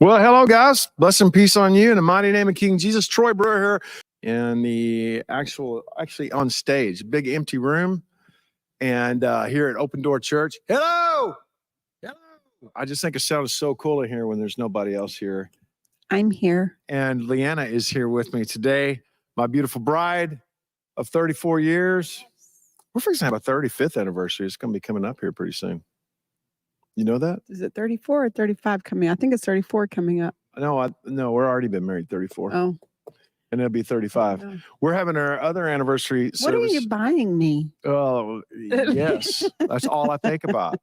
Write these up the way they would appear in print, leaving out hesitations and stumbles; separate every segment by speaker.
Speaker 1: Well, hello, guys. Bless and peace on you in the mighty name of King Jesus. Troy Brewer here in the actually on stage, big empty room, and here at Open Door Church. Hello. I just think it sounds so cool in here when there's nobody else here.
Speaker 2: I'm here.
Speaker 1: And Leanna is here with me today, my beautiful bride of 34 years. We're fixing to have a 35th anniversary. It's going to be coming up here pretty soon. You know that?
Speaker 2: Is it 34 or 35 coming? I think it's 34 coming up.
Speaker 1: No, we're already been married 34.
Speaker 2: Oh.
Speaker 1: And it'll be 35.
Speaker 2: Oh.
Speaker 1: We're having our other anniversary service.
Speaker 2: What are you buying me?
Speaker 1: Oh, yes. That's all I think about.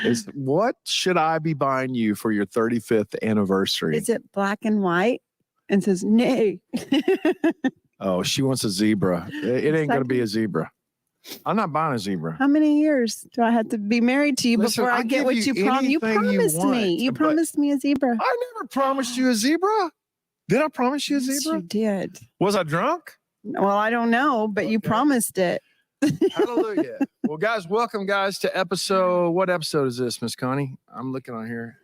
Speaker 1: Is what should I be buying you for your 35th anniversary?
Speaker 2: Is it black and white and says nay?
Speaker 1: Oh, she wants a zebra. It ain't going to be a zebra. I'm not buying a zebra.
Speaker 2: How many years do I have to be married to you
Speaker 1: Listen,
Speaker 2: before I get what you promised? You promised me. You promised me a zebra.
Speaker 1: I never promised you a zebra. Did I promise you a
Speaker 2: Yes,
Speaker 1: zebra?
Speaker 2: you did.
Speaker 1: Was I drunk?
Speaker 2: Well, I don't know, but you promised it.
Speaker 1: Hallelujah. Well, guys, welcome, guys, to episode. What episode is this, Miss Connie? I'm looking on here.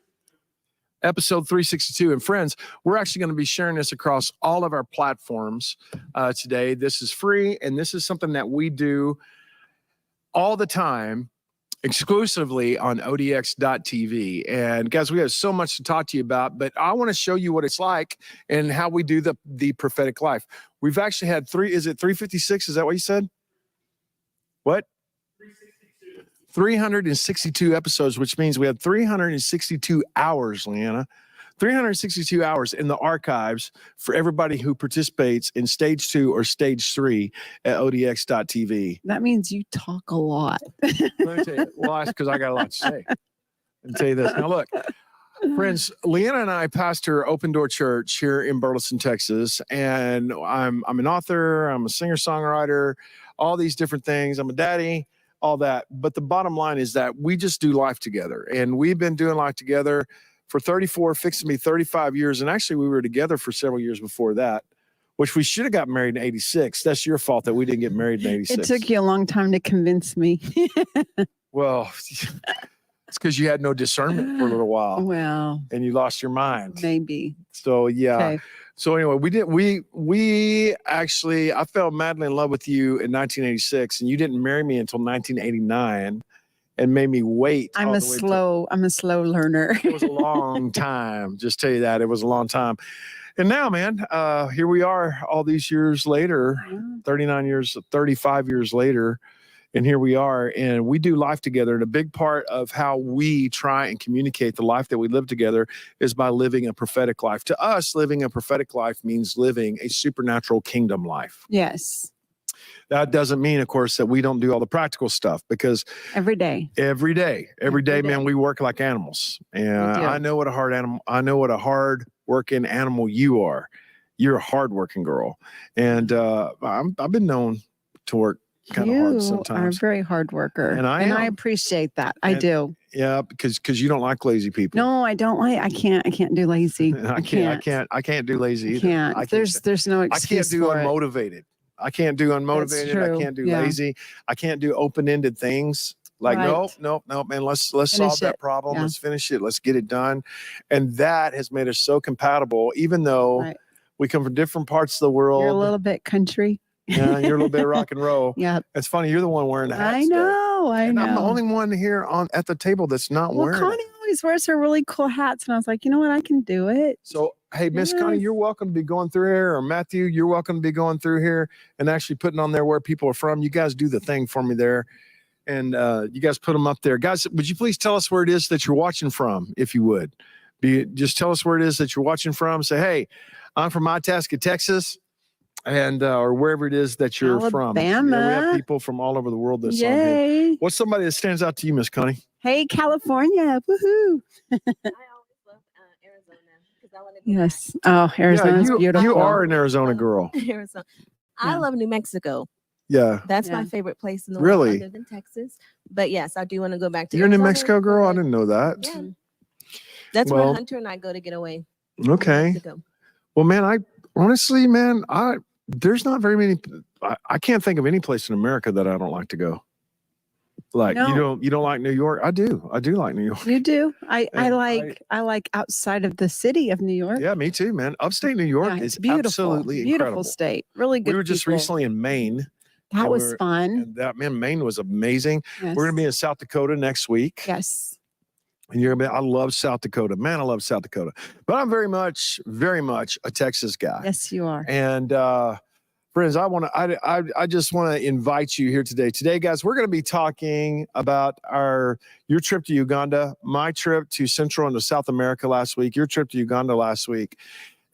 Speaker 1: Episode 362. And friends, we're actually going to be sharing this across all of our platforms today. This is free, and this is something that we do all the time, exclusively on odx.tv. And guys, we have so much to talk to you about, but I want to show you what it's like and how we do the prophetic life. We've actually had 356? Is that what you said? What? 362 episodes, which means we have 362 hours, Leanna, 362 hours in the archives for everybody who participates in stage 2 or stage 3 at odx.tv.
Speaker 2: That means you talk a lot.
Speaker 1: Let me tell you, well, that's because I got a lot to say. And tell you this. Now, look, friends, Leanna and I pastor Open Door Church here in Burleson, Texas, and I'm an author, I'm a singer-songwriter, all these different things. I'm a daddy, all that. But the bottom line is that we just do life together, and we've been doing life together for 34, fixing me 35 years. And actually, we were together for several years before that, which we should have got married in 86. That's your fault that we didn't get married in 86.
Speaker 2: It took you a long time to convince me.
Speaker 1: Well, it's because you had no discernment for a little while.
Speaker 2: Well,
Speaker 1: and you lost your mind.
Speaker 2: Maybe.
Speaker 1: So, yeah.
Speaker 2: Okay.
Speaker 1: So anyway, we actually, I fell madly in love with you in 1986, and you didn't marry me until 1989. And made me wait.
Speaker 2: I'm a slow learner.
Speaker 1: It was a long time. Just tell you that. It was a long time. And now, man, here we are all these years later, 35 years later. And here we are, and we do life together. And a big part of how we try and communicate the life that we live together is by living a prophetic life. To us, living a prophetic life means living a supernatural kingdom life.
Speaker 2: Yes.
Speaker 1: That doesn't mean, of course, that we don't do all the practical stuff, because every day, man, we work like animals. And I know what a hard working animal you are. You're a hard working girl. And I've been known to work kind of hard sometimes.
Speaker 2: You are a very hard worker. And I appreciate that. I do.
Speaker 1: Yeah, because you don't like lazy people.
Speaker 2: No, I don't like. I can't do lazy.
Speaker 1: I can't do lazy either.
Speaker 2: There's no excuse.
Speaker 1: I can't do unmotivated. I can't do unmotivated. I can't do lazy. I can't do open-ended things. Like, nope, man, let's solve that problem. Yeah. Let's finish it. Let's get it done. And that has made us so compatible, even though we come from different parts of the world.
Speaker 2: You're a little bit country.
Speaker 1: Yeah, you're a little bit rock and roll.
Speaker 2: Yeah.
Speaker 1: It's funny. You're the one wearing the hat.
Speaker 2: I know.
Speaker 1: I'm the only one here at the table that's not wearing it.
Speaker 2: Connie always wears her really cool hats. And I was like, you know what? I can do it.
Speaker 1: So, hey, Miss Connie, you're welcome to be going through here. Or Matthew, you're welcome to be going through here and actually putting on there where people are from. You guys do the thing for me there. And you guys put them up there. Guys, would you please tell us where it is that you're watching from, if you would? Just tell us where it is that you're watching from. Say, hey, I'm from Itasca, Texas. And or wherever it is that you're from.
Speaker 2: Yeah,
Speaker 1: we have people from all over the world that's on here. What's somebody that stands out to you, Miss Connie?
Speaker 2: Hey, California. Woohoo.
Speaker 3: I always love Arizona because I want to be
Speaker 2: Yes. Oh, Arizona's beautiful.
Speaker 1: You are an Arizona girl.
Speaker 3: Arizona. I love New Mexico.
Speaker 1: Yeah.
Speaker 3: That's my favorite place in the world other than Texas. But yes, I do want to go back to
Speaker 1: You're a New Mexico girl? I didn't know that.
Speaker 3: Yeah. That's where Hunter and I go to get away.
Speaker 1: Okay. Well, man, honestly, there's not very many. I can't think of any place in America that I don't like to go. Like
Speaker 2: No.
Speaker 1: you don't like New York? I do like New York.
Speaker 2: You do. I
Speaker 1: And
Speaker 2: like outside of the city of New York.
Speaker 1: Yeah, me too, man. Upstate New York
Speaker 2: Yeah,
Speaker 1: is
Speaker 2: it's beautiful.
Speaker 1: absolutely
Speaker 2: Beautiful
Speaker 1: incredible.
Speaker 2: state. Really good.
Speaker 1: We were just
Speaker 2: people.
Speaker 1: recently in Maine.
Speaker 2: That
Speaker 1: and
Speaker 2: was fun.
Speaker 1: And that, man, Maine was amazing.
Speaker 2: Yes.
Speaker 1: We're gonna be in South Dakota next week.
Speaker 2: Yes.
Speaker 1: And you're gonna be, I love South Dakota. Man, I love South Dakota. But I'm very much a Texas guy.
Speaker 2: Yes, you are.
Speaker 1: And friends, I just want to invite you here today. Today, guys, we're going to be talking about your trip to Uganda, my trip to Central and to South America last week, your trip to Uganda last week.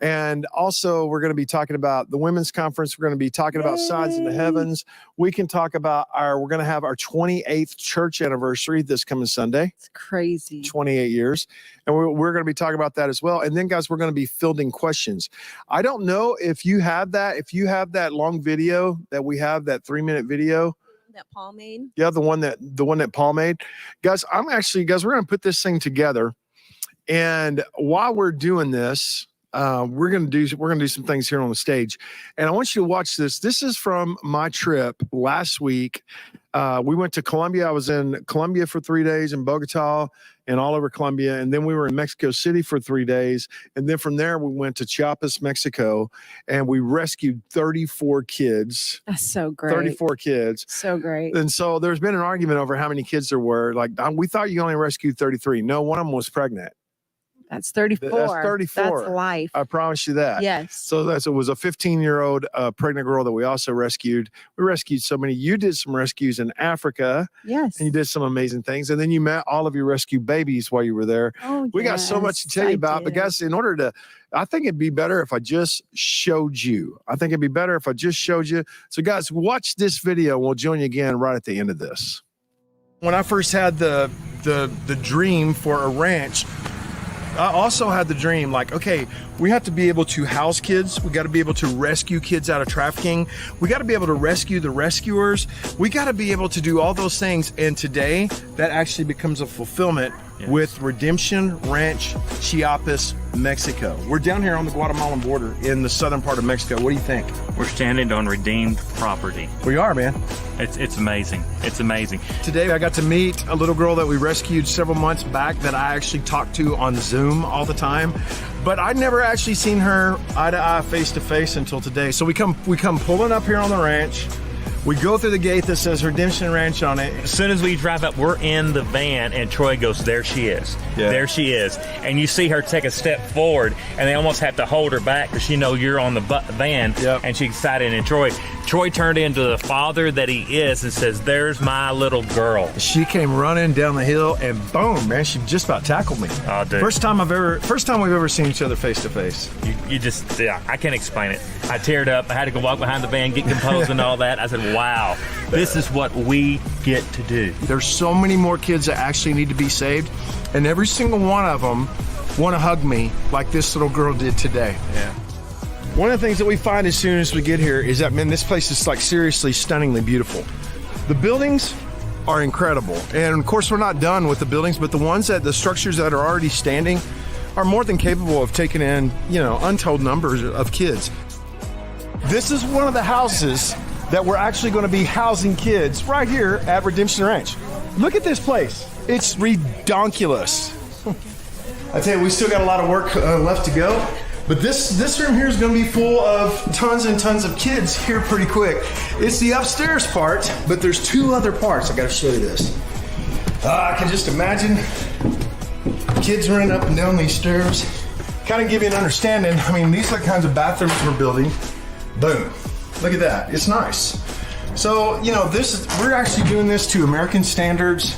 Speaker 1: And also, we're going to be talking about the women's conference. We're going to be talking about Signs in the Heavens. We can talk about we're going to have our 28th church anniversary this coming Sunday.
Speaker 2: It's crazy.
Speaker 1: 28 years. And we're going to be talking about that as well. And then, guys, we're going to be fielding questions. I don't know if you have that long video that we have, that 3-minute video.
Speaker 3: That Paul made.
Speaker 1: Yeah, the one that Paul made. Guys, we're going to put this thing together. And while we're doing this, we're gonna do some things here on the stage, and I want you to watch this. This is from my trip last week. We went to Colombia. I was in Colombia for 3 days, in Bogota and all over Colombia, and then we were in Mexico City for 3 days, and then from there we went to Chiapas, Mexico, and we rescued 34 kids.
Speaker 2: That's so great.
Speaker 1: 34 kids.
Speaker 2: So great.
Speaker 1: And so there's been an argument over how many kids there were. Like, we thought you only rescued 33. No, one of them was pregnant.
Speaker 2: That's 34.
Speaker 1: That's 34.
Speaker 2: That's life.
Speaker 1: I promise you that.
Speaker 2: Yes.
Speaker 1: So it was a 15-year-old pregnant girl that we also rescued. We rescued so many. You did some rescues in Africa.
Speaker 2: Yes.
Speaker 1: And you did some amazing things. And then you met all of your rescue babies while you were there.
Speaker 2: Oh,
Speaker 1: we got so much to tell you about. But guys, I think it'd be better if I just showed you. So guys, watch this video. We'll join you again right at the end of this. When I first had the dream for a ranch, I also had the dream, like, okay, we have to be able to house kids. We got to be able to rescue kids out of trafficking. We got to be able to rescue the rescuers. We got to be able to do all those things. And today, that actually becomes a fulfillment with Redemption Ranch, Chiapas, Mexico. We're down here on the Guatemalan border in the southern part of Mexico. What do you think?
Speaker 4: We're standing on redeemed property.
Speaker 1: We are, man.
Speaker 4: It's amazing. It's amazing.
Speaker 1: Today I got to meet a little girl that we rescued several months back that I actually talked to on Zoom all the time. But I'd never actually seen her eye to eye, face to face until today. So we come pulling up here on the ranch. We go through the gate that says Redemption Ranch on it.
Speaker 4: As soon as we drive up, we're in the van, and Troy goes, there she is.
Speaker 1: Yeah.
Speaker 4: There she is. And you see her take a step forward, and they almost have to hold her back because you're on the van, and she's excited. And Troy turned into the father that he is and says, there's my little girl.
Speaker 1: She came running down the hill, and boom, man, she just about tackled me.
Speaker 4: Oh, dude.
Speaker 1: First time we've ever seen each other face to face.
Speaker 4: You just, I can't explain it. I teared up. I had to go walk behind the van, get composed and all that. I said, wow, this is what we get to do.
Speaker 1: There's so many more kids that actually need to be saved, and every single one of them want to hug me like this little girl did today.
Speaker 4: Yeah.
Speaker 1: One of the things that we find as soon as we get here is that, man, this place is like seriously stunningly beautiful. The buildings are incredible. And of course, we're not done with the buildings, but the structures that are already standing are more than capable of taking in, untold numbers of kids. This is one of the houses that we're actually going to be housing kids right here at Redemption Ranch. Look at this place. It's redonkulous. I tell you, we still got a lot of work left to go, but this room here is going to be full of tons and tons of kids here pretty quick. It's the upstairs part, but there's two other parts. I got to show you this. I can just imagine kids running up and down these stairs. Kind of give you an understanding. I mean, these are the kinds of bathrooms we're building. Boom. Look at that. It's nice. So, we're actually doing this to American standards.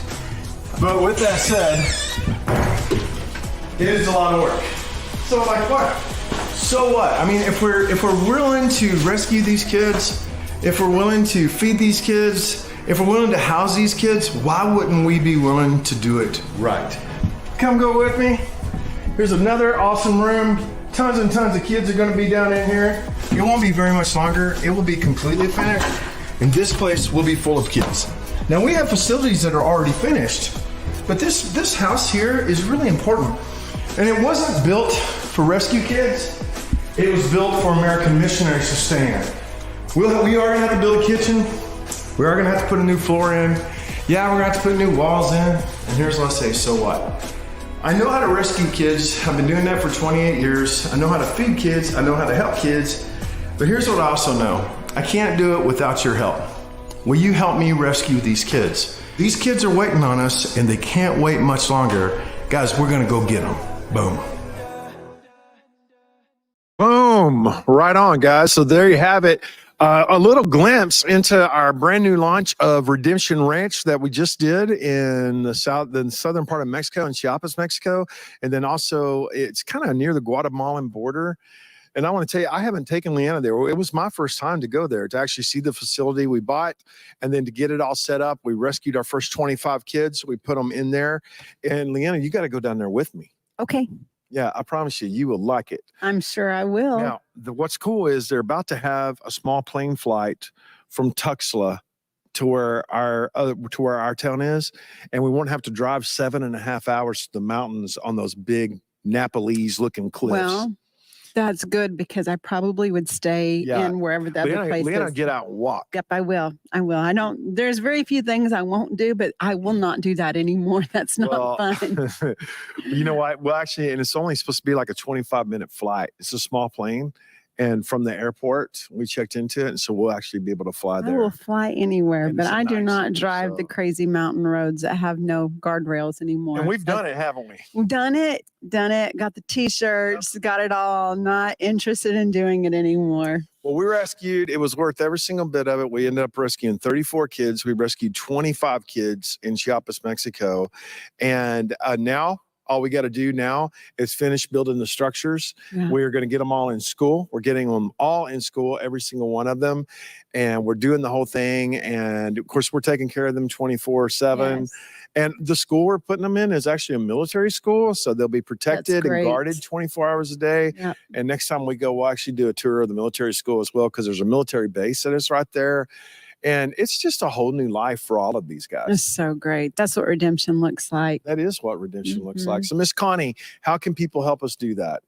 Speaker 1: But with that said, it is a lot of work. So like what? So what? I mean, if we're willing to rescue these kids, if we're willing to feed these kids, if we're willing to house these kids, why wouldn't we be willing to do it right? Come go with me. Here's another awesome room. Tons and tons of kids are going to be down in here. It won't be very much longer. It will be completely finished, and this place will be full of kids. Now, we have facilities that are already finished, but this house here is really important. And it wasn't built for rescue kids. It was built for American missionaries to stay in. We are going to have to build a kitchen. We are going to have to put a new floor in. Yeah, we're going to have to put new walls in. And here's what I say, so what? I know how to rescue kids. I've been doing that for 28 years. I know how to feed kids. I know how to help kids. But here's what I also know. I can't do it without your help. Will you help me rescue these kids? These kids are waiting on us and they can't wait much longer. Guys, we're going to go get them. Boom. Boom. Right on, guys. So there you have it. A little glimpse into our brand new launch of Redemption Ranch that we just did in the southern part of Mexico, in Chiapas, Mexico. And then also it's kind of near the Guatemalan border. And I want to tell you, I haven't taken Leanna there. It was my first time to go there, to actually see the facility we bought and then to get it all set up. We rescued our first 25 kids. We put them in there. And Leanna, you got to go down there with me.
Speaker 2: Okay.
Speaker 1: Yeah, I promise you, you will like it.
Speaker 2: I'm sure I will.
Speaker 1: Now, what's cool is they're about to have a small plane flight from Tuxtla to where our town is, and we won't have to drive 7.5 hours to the mountains on those big Nepalese-looking cliffs.
Speaker 2: Well, that's good because I probably would stay in wherever the other place
Speaker 1: Leanna,
Speaker 2: is.
Speaker 1: get out and walk.
Speaker 2: Yep, I will. There's very few things I won't do, but I will not do that anymore. That's not fun.
Speaker 1: You know what? Well, actually, and it's only supposed to be like a 25-minute flight. It's a small plane. And from the airport, we checked into it. And so we'll actually be able to fly there.
Speaker 2: I will fly anywhere,
Speaker 1: And
Speaker 2: but
Speaker 1: it's a
Speaker 2: I do
Speaker 1: nice
Speaker 2: not
Speaker 1: city,
Speaker 2: drive the crazy mountain roads that have no guardrails anymore.
Speaker 1: And we've done it, haven't we?
Speaker 2: We've done it, got the t-shirts, got it all. Not interested in doing it anymore.
Speaker 1: Well, we rescued, it was worth every single bit of it. We ended up rescuing 34 kids. We rescued 25 kids in Chiapas, Mexico. And now all we got to do now is finish building the structures.
Speaker 2: Yeah.
Speaker 1: We're going to get them all in school. We're getting them all in school, every single one of them. And we're doing the whole thing. And of course, we're taking care of them 24/7.
Speaker 2: Yes.
Speaker 1: And the school we're putting them in is actually a military school. So they'll be protected and guarded 24 hours a day.
Speaker 2: Yep.
Speaker 1: And next time we go, we'll actually do a tour of the military school as well, because there's a military base that is right there. And it's just a whole new life for all of these guys.
Speaker 2: It's so great. That's what redemption looks like.
Speaker 1: That is what redemption looks like. So, Miss Connie, how can people help us do that?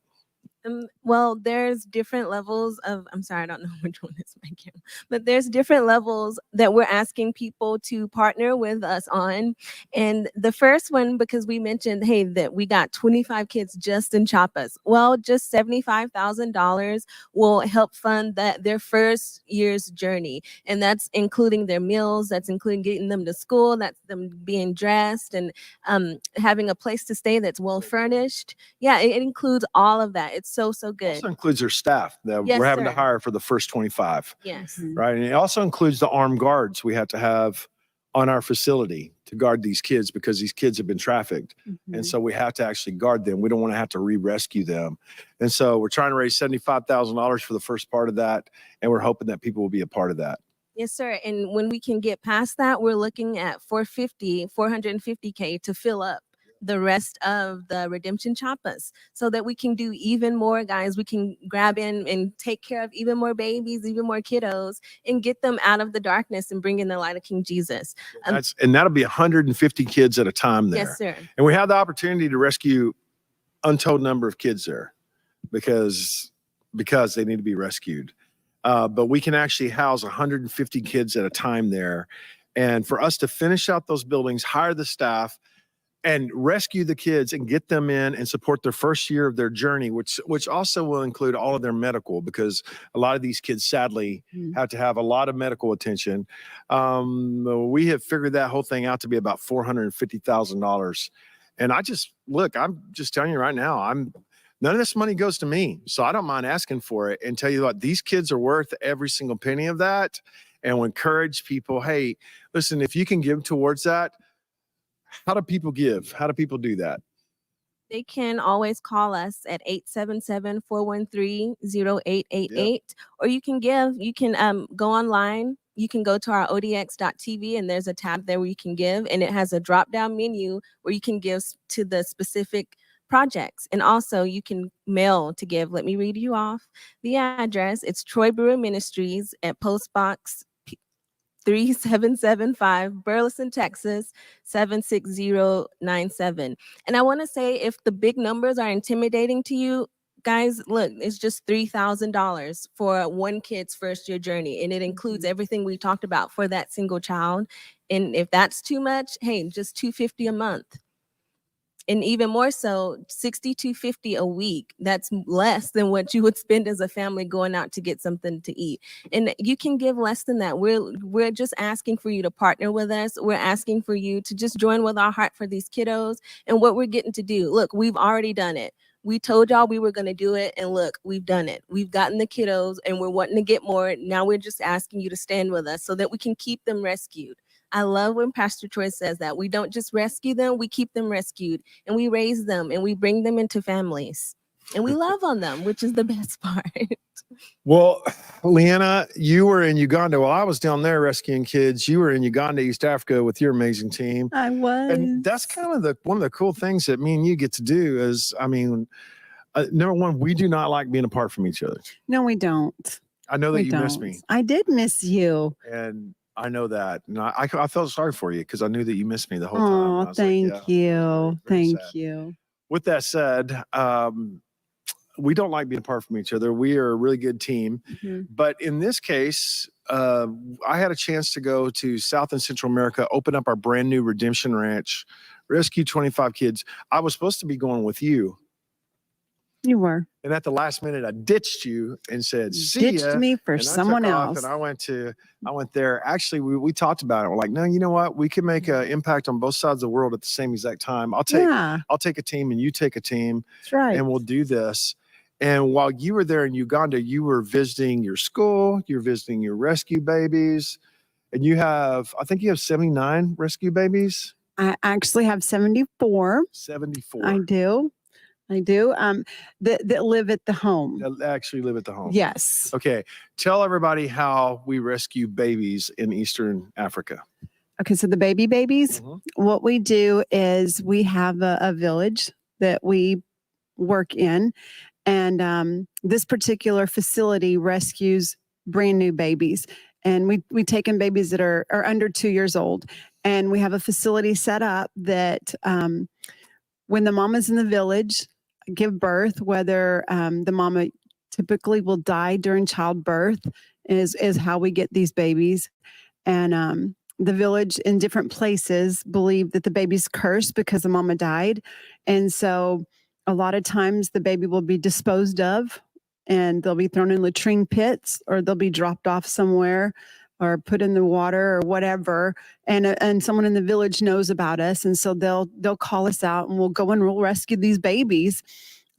Speaker 3: Well, there's different levels of, I'm sorry, I don't know which one is my camera, but there's different levels that we're asking people to partner with us on. And the first one, because we mentioned, hey, that we got 25 kids just in Chiapas. Well, just $75,000 will help fund their first year's journey. And that's including their meals, that's including getting them to school, that's them being dressed and having a place to stay that's well furnished. Yeah, it includes all of that. It's so good.
Speaker 1: Also includes their staff that
Speaker 3: Yes,
Speaker 1: we're having to
Speaker 3: sir.
Speaker 1: hire for the first 25.
Speaker 3: Yes.
Speaker 1: Right. And it also includes the armed guards we have to have on our facility to guard these kids, because these kids have been trafficked. And so we have to actually guard them. We don't want to have to re-rescue them. And so we're trying to raise $75,000 for the first part of that. And we're hoping that people will be a part of that.
Speaker 3: Yes, sir. And when we can get past that, we're looking at 450K to fill up the rest of the Redemption Chiapas, so that we can do even more, guys. We can grab in and take care of even more babies, even more kiddos, and get them out of the darkness and bring in the light of King Jesus.
Speaker 1: And that'll be 150 kids at a time there.
Speaker 3: Yes, sir.
Speaker 1: And we have the opportunity to rescue untold number of kids there because they need to be rescued. But we can actually house 150 kids at a time there. And for us to finish out those buildings, hire the staff, and rescue the kids and get them in and support their first year of their journey, which also will include all of their medical, because a lot of these kids sadly have to have a lot of medical attention. We have figured that whole thing out to be about $450,000. And I'm just telling you right now, none of this money goes to me. So I don't mind asking for it and tell you what, these kids are worth every single penny of that. And we'll encourage people, hey, listen, if you can give towards that, how do people give? How do people do that?
Speaker 3: They can always call us at 877-413-0888, or you can go online. You can go to our odx.tv, and there's a tab there where you can give, and it has a drop-down menu where you can give to the specific projects. And also you can mail to give. Let me read you off the address. It's Troy Brewer Ministries at Post Box 3775, Burleson, Texas 76097. And I want to say, if the big numbers are intimidating to you, guys, look, it's just $3,000 for one kid's first year journey. And it includes everything we talked about for that single child. And if that's too much, hey, just $250 a month. And even more so, $62.50 a week. That's less than what you would spend as a family going out to get something to eat. And you can give less than that. We're just asking for you to partner with us. We're asking for you to just join with our heart for these kiddos and what we're getting to do. Look, we've already done it. We told y'all we were going to do it, and look, we've done it. We've gotten the kiddos, and we're wanting to get more. Now we're just asking you to stand with us so that we can keep them rescued. I love when Pastor Troy says that. We don't just rescue them, we keep them rescued, and we raise them, and we bring them into families, and we love on them, which is the best part.
Speaker 1: Well, Leanna, you were in Uganda while I was down there rescuing kids. You were in Uganda, East Africa with your amazing team.
Speaker 2: I was.
Speaker 1: And that's kind of one of the cool things that me and you get to do is, I mean, number one, we do not like being apart from each other.
Speaker 2: No, we don't.
Speaker 1: I know that you miss me.
Speaker 2: I did miss you.
Speaker 1: And I know that. And I felt sorry for you because I knew that you missed me the whole time.
Speaker 2: Oh, thank you.
Speaker 1: Very
Speaker 2: Thank you.
Speaker 1: With that said, we don't like being apart from each other. We are a really good team. But in this case, I had a chance to go to South and Central America, open up our brand new Redemption Ranch, rescue 25 kids. I was supposed to be going with you.
Speaker 2: You were.
Speaker 1: And at the last minute, I ditched you and said, see
Speaker 2: ditched
Speaker 1: ya.
Speaker 2: me for
Speaker 1: And
Speaker 2: someone else.
Speaker 1: And I went there. Actually, we talked about it. We're like, no, you know what? We can make an impact on both sides of the world at the same exact time. I'll take a team and you take a team.
Speaker 2: That's right.
Speaker 1: And we'll do this. And while you were there in Uganda, you were visiting your school, you're visiting your rescue babies, and I think you have 79 rescue babies.
Speaker 2: I actually have 74.
Speaker 1: 74.
Speaker 2: I do. That live at the home.
Speaker 1: That actually live at the home.
Speaker 2: Yes.
Speaker 1: Okay. Tell everybody how we rescue babies in Eastern Africa.
Speaker 2: Okay. So the babies, what we do is we have a village that we work in. And this particular facility rescues brand new babies. And we take in babies that are under 2 years old. And we have a facility set up that when the mamas in the village give birth, whether the mama typically will die during childbirth is how we get these babies. And the village in different places believe that the baby's cursed because the mama died. And so a lot of times the baby will be disposed of and they'll be thrown in latrine pits or they'll be dropped off somewhere or put in the water or whatever. And someone in the village knows about us. And so they'll call us out and we'll go and we'll rescue these babies.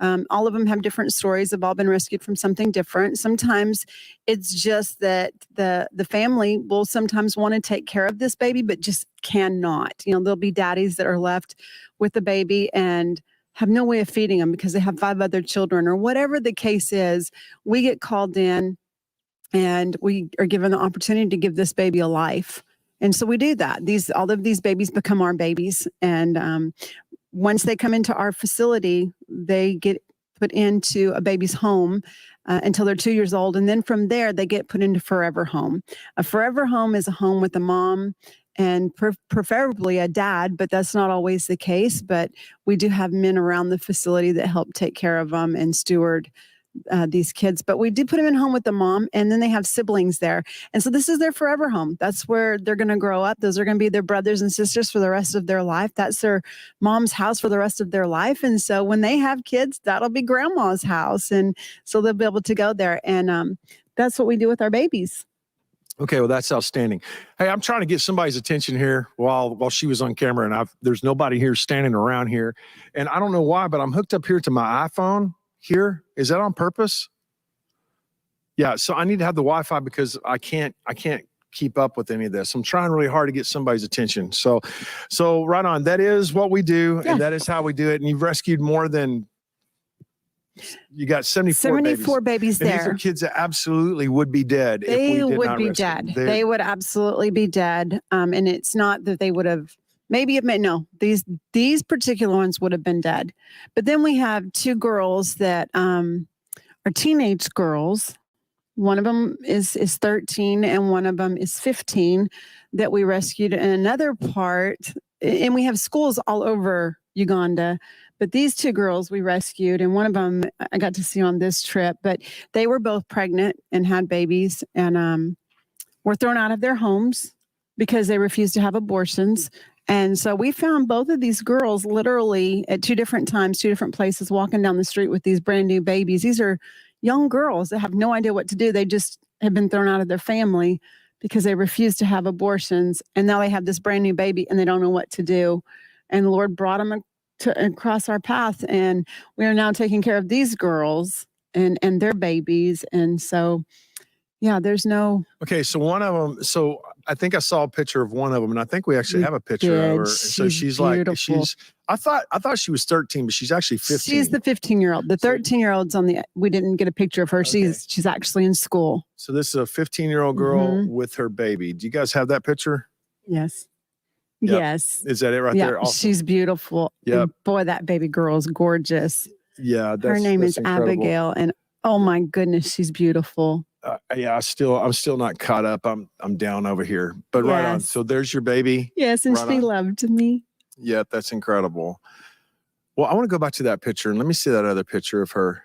Speaker 2: All of them have different stories. They've all been rescued from something different. Sometimes it's just that the family will sometimes want to take care of this baby, but just cannot. There'll be daddies that are left with the baby and have no way of feeding them because they have 5 other children or whatever the case is. We get called in and we are given the opportunity to give this baby a life. And so we do that. All of these babies become our babies. And once they come into our facility, they get put into a baby's home until they're 2 years old. And then from there, they get put into forever home. A forever home is a home with a mom and preferably a dad, but that's not always the case. But we do have men around the facility that help take care of them and steward these kids. But we do put them in home with the mom, and then they have siblings there. And so this is their forever home. That's where they're going to grow up. Those are going to be their brothers and sisters for the rest of their life. That's their mom's house for the rest of their life. And so when they have kids, that'll be grandma's house. And so they'll be able to go there. And that's what we do with our babies.
Speaker 1: Okay, well, that's outstanding. Hey, I'm trying to get somebody's attention here while she was on camera, and there's nobody here standing around here. And I don't know why, but I'm hooked up here to my iPhone here. Is that on purpose? Yeah, so I need to have the Wi-Fi because I can't keep up with any of this. I'm trying really hard to get somebody's attention. So right on. That is what we do, and that is how we do it. And you've rescued more than... You got 74 babies
Speaker 2: there.
Speaker 1: And these are kids that absolutely would be dead.
Speaker 2: They
Speaker 1: if we did
Speaker 2: would
Speaker 1: not
Speaker 2: be
Speaker 1: rescue
Speaker 2: dead.
Speaker 1: them.
Speaker 2: They would absolutely be dead. And it's not that they would have, these particular ones would have been dead. But then we have 2 girls that are teenage girls. One of them is 13 and one of them is 15 that we rescued in another part. And we have schools all over Uganda. But these two girls we rescued, and one of them I got to see on this trip, but they were both pregnant and had babies, and were thrown out of their homes because they refused to have abortions. And so we found both of these girls literally at two different times, two different places, walking down the street with these brand new babies. These are young girls that have no idea what to do. They just have been thrown out of their family because they refused to have abortions. And now they have this brand new baby and they don't know what to do. And the Lord brought them across our path. And we are now taking care of these girls and their babies. And so, yeah, there's no.
Speaker 1: Okay, so one of them. So I think I saw a picture of one of them, and I think we actually have a picture of her. And so she's
Speaker 2: beautiful.
Speaker 1: like, I thought she was 13, but she's actually 15.
Speaker 2: She's the 15-year-old. The 13-year-old's we didn't get a picture of her.
Speaker 1: Okay.
Speaker 2: She's actually in school.
Speaker 1: So this is a 15-year-old girl with her baby. Do you guys have that picture?
Speaker 2: Yes.
Speaker 1: Yep.
Speaker 2: Yes.
Speaker 1: Is that it right there? Awesome.
Speaker 2: She's beautiful.
Speaker 1: Yep.
Speaker 2: And boy, that baby girl is gorgeous.
Speaker 1: Yeah.
Speaker 2: Her name is
Speaker 1: incredible.
Speaker 2: Abigail, and oh my goodness, she's beautiful.
Speaker 1: Yeah, I'm still not caught up. I'm down over here, but right on.
Speaker 2: Yes.
Speaker 1: So there's your baby.
Speaker 2: Yes, and
Speaker 1: Right
Speaker 2: she
Speaker 1: on.
Speaker 2: loved me.
Speaker 1: Yeah, that's incredible. Well, I want to go back to that picture and let me see that other picture of her.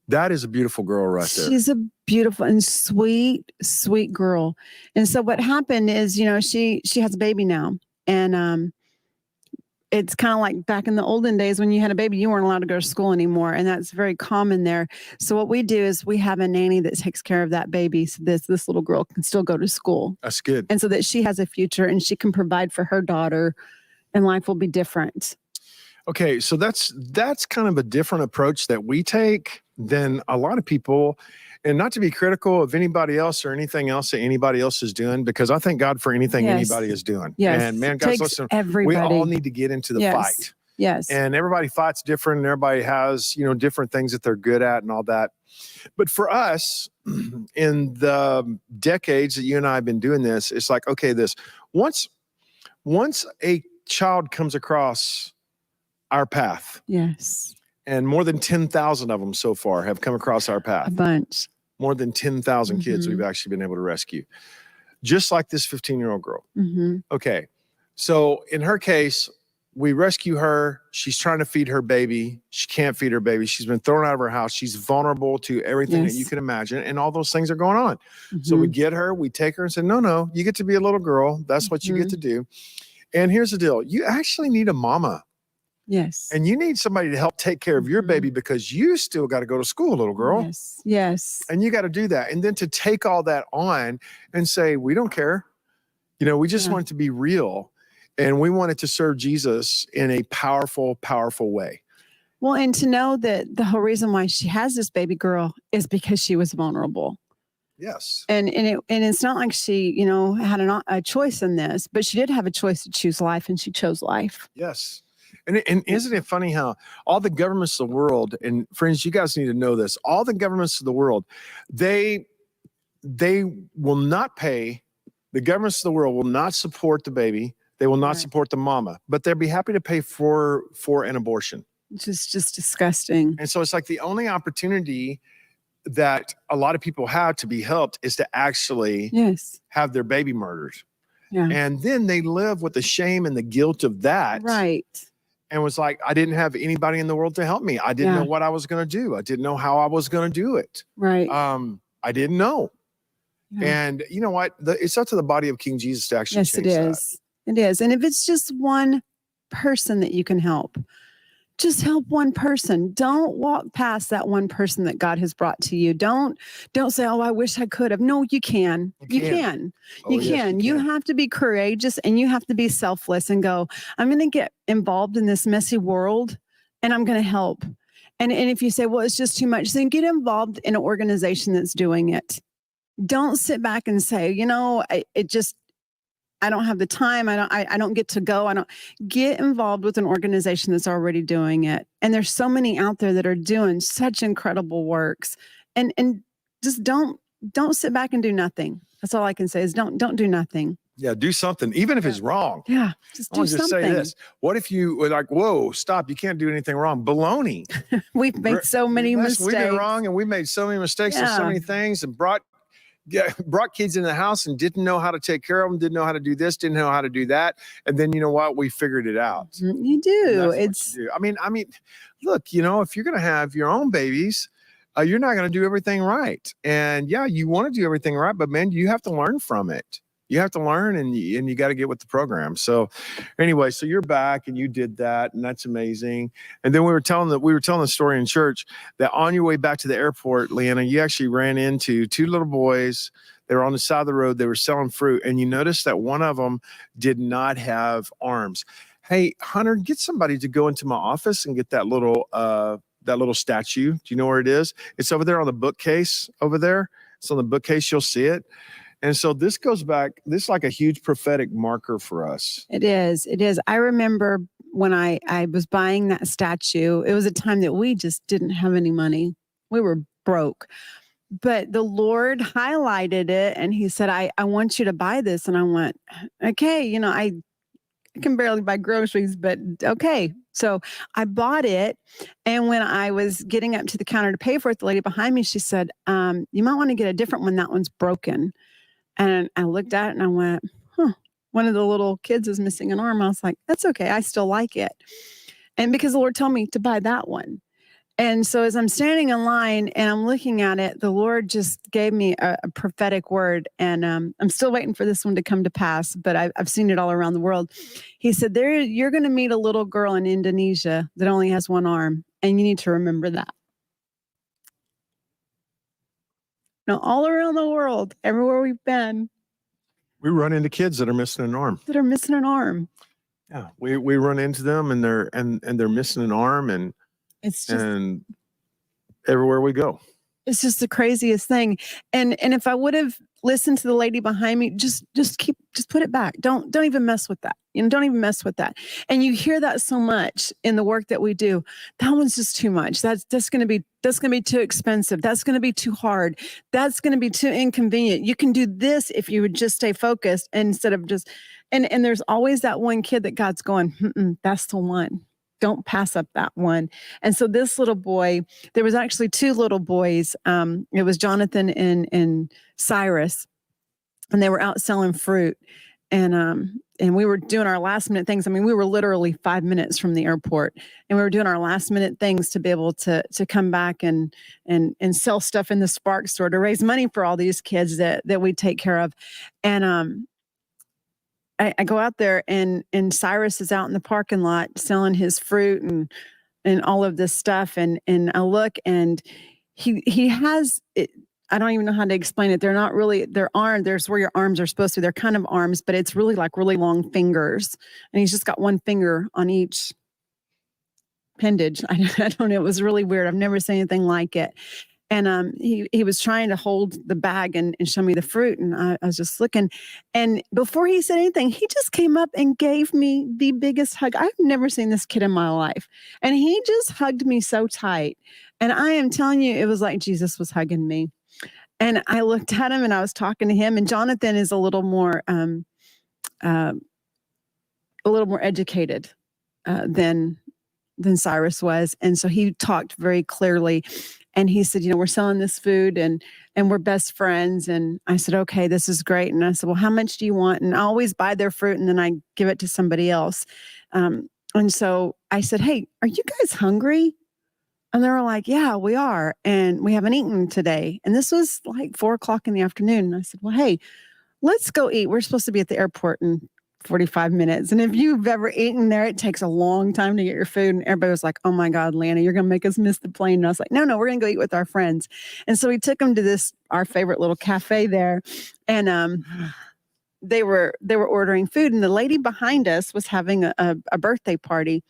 Speaker 1: That is a beautiful girl right there.
Speaker 2: She's a beautiful and sweet, sweet girl. And so what happened is, she has a baby now, and it's kind of like back in the olden days when you had a baby, you weren't allowed to go to school anymore. And that's very common there. So what we do is we have a nanny that takes care of that baby. So this little girl can still go to school.
Speaker 1: That's good.
Speaker 2: And so that she has a future and she can provide for her daughter and life will be different.
Speaker 1: Okay. So that's kind of a different approach that we take than a lot of people. And not to be critical of anybody else or anything else that anybody else is doing, because I thank God for anything
Speaker 2: Yes.
Speaker 1: anybody is doing.
Speaker 2: Yes.
Speaker 1: And man, guys,
Speaker 2: Takes
Speaker 1: listen,
Speaker 2: everybody.
Speaker 1: we all need to get into the
Speaker 2: Yes.
Speaker 1: fight.
Speaker 2: Yes.
Speaker 1: And everybody fights different and everybody has, different things that they're good at and all that. But for us, in the decades that you and I have been doing this, it's like, okay, once a child comes across our path,
Speaker 2: Yes.
Speaker 1: and more than 10,000 of them so far have come across our path.
Speaker 2: A bunch.
Speaker 1: More than 10,000 kids we've actually been able to rescue. Just like this 15-year-old girl.
Speaker 2: Mm-hmm.
Speaker 1: Okay. So in her case, we rescue her. She's trying to feed her baby. She can't feed her baby. She's been thrown out of her house. She's vulnerable to everything that you can imagine. And all those things are going on. So we get her, we take her and say, no, you get to be a little girl. That's what you get to do. And here's the deal. You actually need a mama.
Speaker 2: Yes.
Speaker 1: And you need somebody to help take care of your baby because you still got to go to school, little girl.
Speaker 2: Yes. Yes.
Speaker 1: And you got to do that. And then to take all that on and say, we don't care. We just want it to be real. And we want it to serve Jesus in a powerful, powerful way.
Speaker 2: Well, and to know that the whole reason why she has this baby girl is because she was vulnerable.
Speaker 1: Yes.
Speaker 2: And it's not like she, had a choice in this, but she did have a choice to choose life, and she chose life.
Speaker 1: Yes. And isn't it funny how all the governments of the world, and friends, you guys need to know this, all the governments of the world, they will not pay, the governments of the world will not support the baby. They will not support the mama, but they'll be happy to pay for an abortion.
Speaker 2: Which is just disgusting.
Speaker 1: And so it's like the only opportunity that a lot of people have to be helped is to actually have their baby murdered.
Speaker 2: Yeah.
Speaker 1: And then they live with the shame and the guilt of that.
Speaker 2: Right.
Speaker 1: And was like, I didn't have anybody in the world to help me. I didn't know what I was going to do. I didn't know how I was going to do it.
Speaker 2: Right.
Speaker 1: I didn't know. Yeah. And you know what? It's up to the body of King Jesus to actually change that.
Speaker 2: Yes, it is. It is. And if it's just one person that you can help, just help one person. Don't walk past that one person that God has brought to you. Don't say, oh, I wish I could have. No, you can. You can. You can. You have to be courageous and you have to be selfless and go, I'm going to get involved in this messy world and I'm going to help. And if you say, well, it's just too much, then get involved in an organization that's doing it. Don't sit back and say, I don't have the time. I don't get to go. I don't get involved with an organization that's already doing it. And there's so many out there that are doing such incredible works. And just don't sit back and do nothing. That's all I can say is don't do nothing.
Speaker 1: Yeah, do something, even if it's wrong.
Speaker 2: Yeah, just do something.
Speaker 1: Say this. What if you were like, whoa, stop, you can't do anything wrong? Baloney.
Speaker 2: We've made so many mistakes.
Speaker 1: We've been wrong and we made so many mistakes and so many things and brought brought kids into the house and didn't know how to take care of them, didn't know how to do this, didn't know how to do that. And then, you know what? We figured it out.
Speaker 2: You do.
Speaker 1: It's, you do. I mean, look, you know, if you're going to have your own babies, you're not going to do everything right. And yeah, you want to do everything right, but man, you have to learn from it. You have to learn, and you got to get with the program. So anyway, so you're back and you did that, and that's amazing. And then we were telling the story in church that on your way back to the airport, Leanna, you actually ran into two little boys. They were on the side of the road. They were selling fruit, and you noticed that one of them did not have arms. Hey, Hunter, get somebody to go into my office and get that little statue. Do you know where it is? It's over there on the bookcase over there. It's on the bookcase. You'll see it. And so this goes back, this is like a huge prophetic marker for us.
Speaker 2: It is. It is. I remember when I was buying that statue, it was a time that we just didn't have any money. We were broke. But the Lord highlighted it and he said, I want you to buy this. And I went, okay, you know, I can barely buy groceries, but okay. So I bought it. And when I was getting up to the counter to pay for it, the lady behind me, she said, you might want to get a different one. That one's broken. And I looked at it and I went, one of the little kids is missing an arm. I was like, that's okay. I still like it. And because the Lord told me to buy that one. And so as I'm standing in line and I'm looking at it, the Lord just gave me a prophetic word. And I'm still waiting for this one to come to pass, but I've seen it all around the world. He said, you're going to meet a little girl in Indonesia that only has one arm. And you need to remember that. Now, all around the world, everywhere we've been,
Speaker 1: we run into kids that are missing an arm.
Speaker 2: Yeah,
Speaker 1: we run into them and they're missing an arm, and
Speaker 2: it's just,
Speaker 1: and everywhere we go.
Speaker 2: It's just the craziest thing. And if I would have listened to the lady behind me, just put it back. Don't even mess with that. You know, don't even mess with that. And you hear that so much in the work that we do. That one's just too much. That's going to be too expensive. That's going to be too hard. That's going to be too inconvenient. You can do this if you would just stay focused instead of just, and there's always that one kid that God's going, that's the one. Don't pass up that one. And so this little boy, there was actually two little boys. It was Jonathan and Cyrus, and they were out selling fruit. And we were doing our last minute things. I mean, we were literally 5 minutes from the airport, and we were doing our last minute things to be able to come back and sell stuff in the Spark store to raise money for all these kids that we take care of. And I go out there and Cyrus is out in the parking lot selling his fruit and all of this stuff. And I look and he has it. I don't even know how to explain it. They're not really, there's where your arms are supposed to be. They're kind of arms, but it's really like really long fingers. And he's just got one finger on each appendage. I don't know. It was really weird. I've never seen anything like it. And he was trying to hold the bag and show me the fruit. And I was just looking. And before he said anything, he just came up and gave me the biggest hug. I've never seen this kid in my life. And he just hugged me so tight. And I am telling you, it was like Jesus was hugging me. And I looked at him and I was talking to him. And Jonathan is a little more educated than Cyrus was. And so he talked very clearly. And he said, you know, we're selling this food and we're best friends. And I said, okay, this is great. And I said, well, how much do you want? And I always buy their fruit and then I give it to somebody else. And so I said, hey, are you guys hungry? And they were like, yeah, we are. And we haven't eaten today. And this was like 4:00 in the afternoon. And I said, well, hey, let's go eat. We're supposed to be at the airport in 45 minutes. And if you've ever eaten there, it takes a long time to get your food. And everybody was like, oh my God, Leanna, you're going to make us miss the plane. And I was like, no, we're going to go eat with our friends. And so we took them to our favorite little cafe there. And they were ordering food. And the lady behind us was having a birthday party.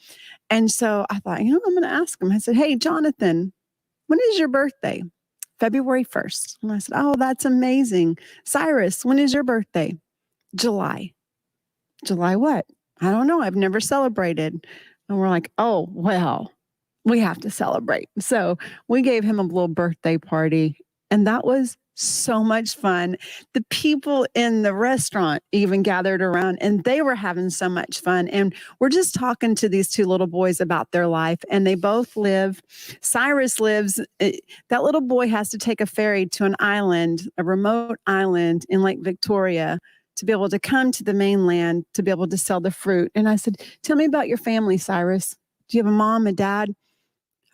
Speaker 2: And so I thought, you know, I'm going to ask him. I said, hey, Jonathan, when is your birthday? February 1st. And I said, oh, that's amazing. Cyrus, when is your birthday? July. July what? I don't know. I've never celebrated. And we're like, oh, well, we have to celebrate. So we gave him a little birthday party. And that was so much fun. The people in the restaurant even gathered around and they were having so much fun. And we're just talking to these two little boys about their life. And they both live, Cyrus lives, that little boy has to take a ferry to an island, a remote island in Lake Victoria, to be able to come to the mainland, to be able to sell the fruit. And I said, tell me about your family, Cyrus. Do you have a mom, a dad?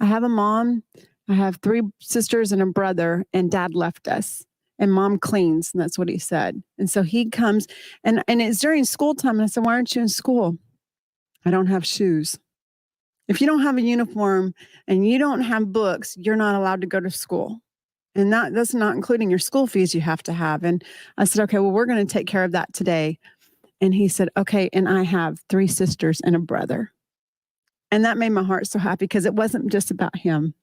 Speaker 2: I have a mom. I have 3 sisters and a brother, and dad left us, and mom cleans. And that's what he said. And so he comes and it's during school time. And I said, why aren't you in school? I don't have shoes. If you don't have a uniform and you don't have books, you're not allowed to go to school. And that's not including your school fees you have to have. And I said, okay, well, we're going to take care of that today. And he said, okay. And I have 3 sisters and a brother. And that made my heart so happy because it wasn't just about him.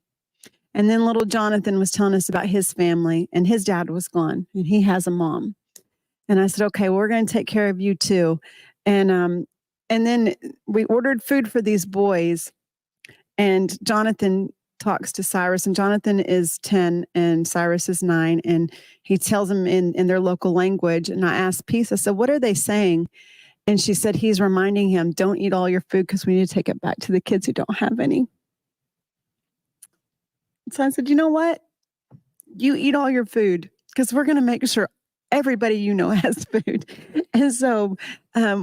Speaker 2: And then little Jonathan was telling us about his family, and his dad was gone and he has a mom. And I said, okay, well, we're going to take care of you too. And then we ordered food for these boys, and Jonathan talks to Cyrus, and Jonathan is 10 and Cyrus is 9. And he tells them in their local language. And I asked Peace, I said, what are they saying? And she said, he's reminding him, don't eat all your food because we need to take it back to the kids who don't have any. So I said, you know what? You eat all your food because we're going to make sure everybody you know has food. And so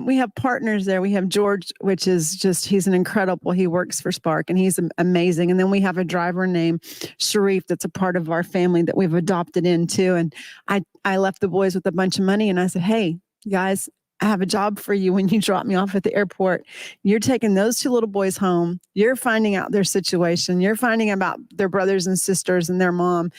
Speaker 2: we have partners there. We have George, which is he's an incredible, he works for Spark and he's amazing. And then we have a driver named Sharif that's a part of our family that we've adopted into. And I left the boys with a bunch of money and I said, hey, guys, I have a job for you when you drop me off at the airport. You're taking those 2 little boys home. You're finding out their situation. You're finding about their brothers and sisters and their mom.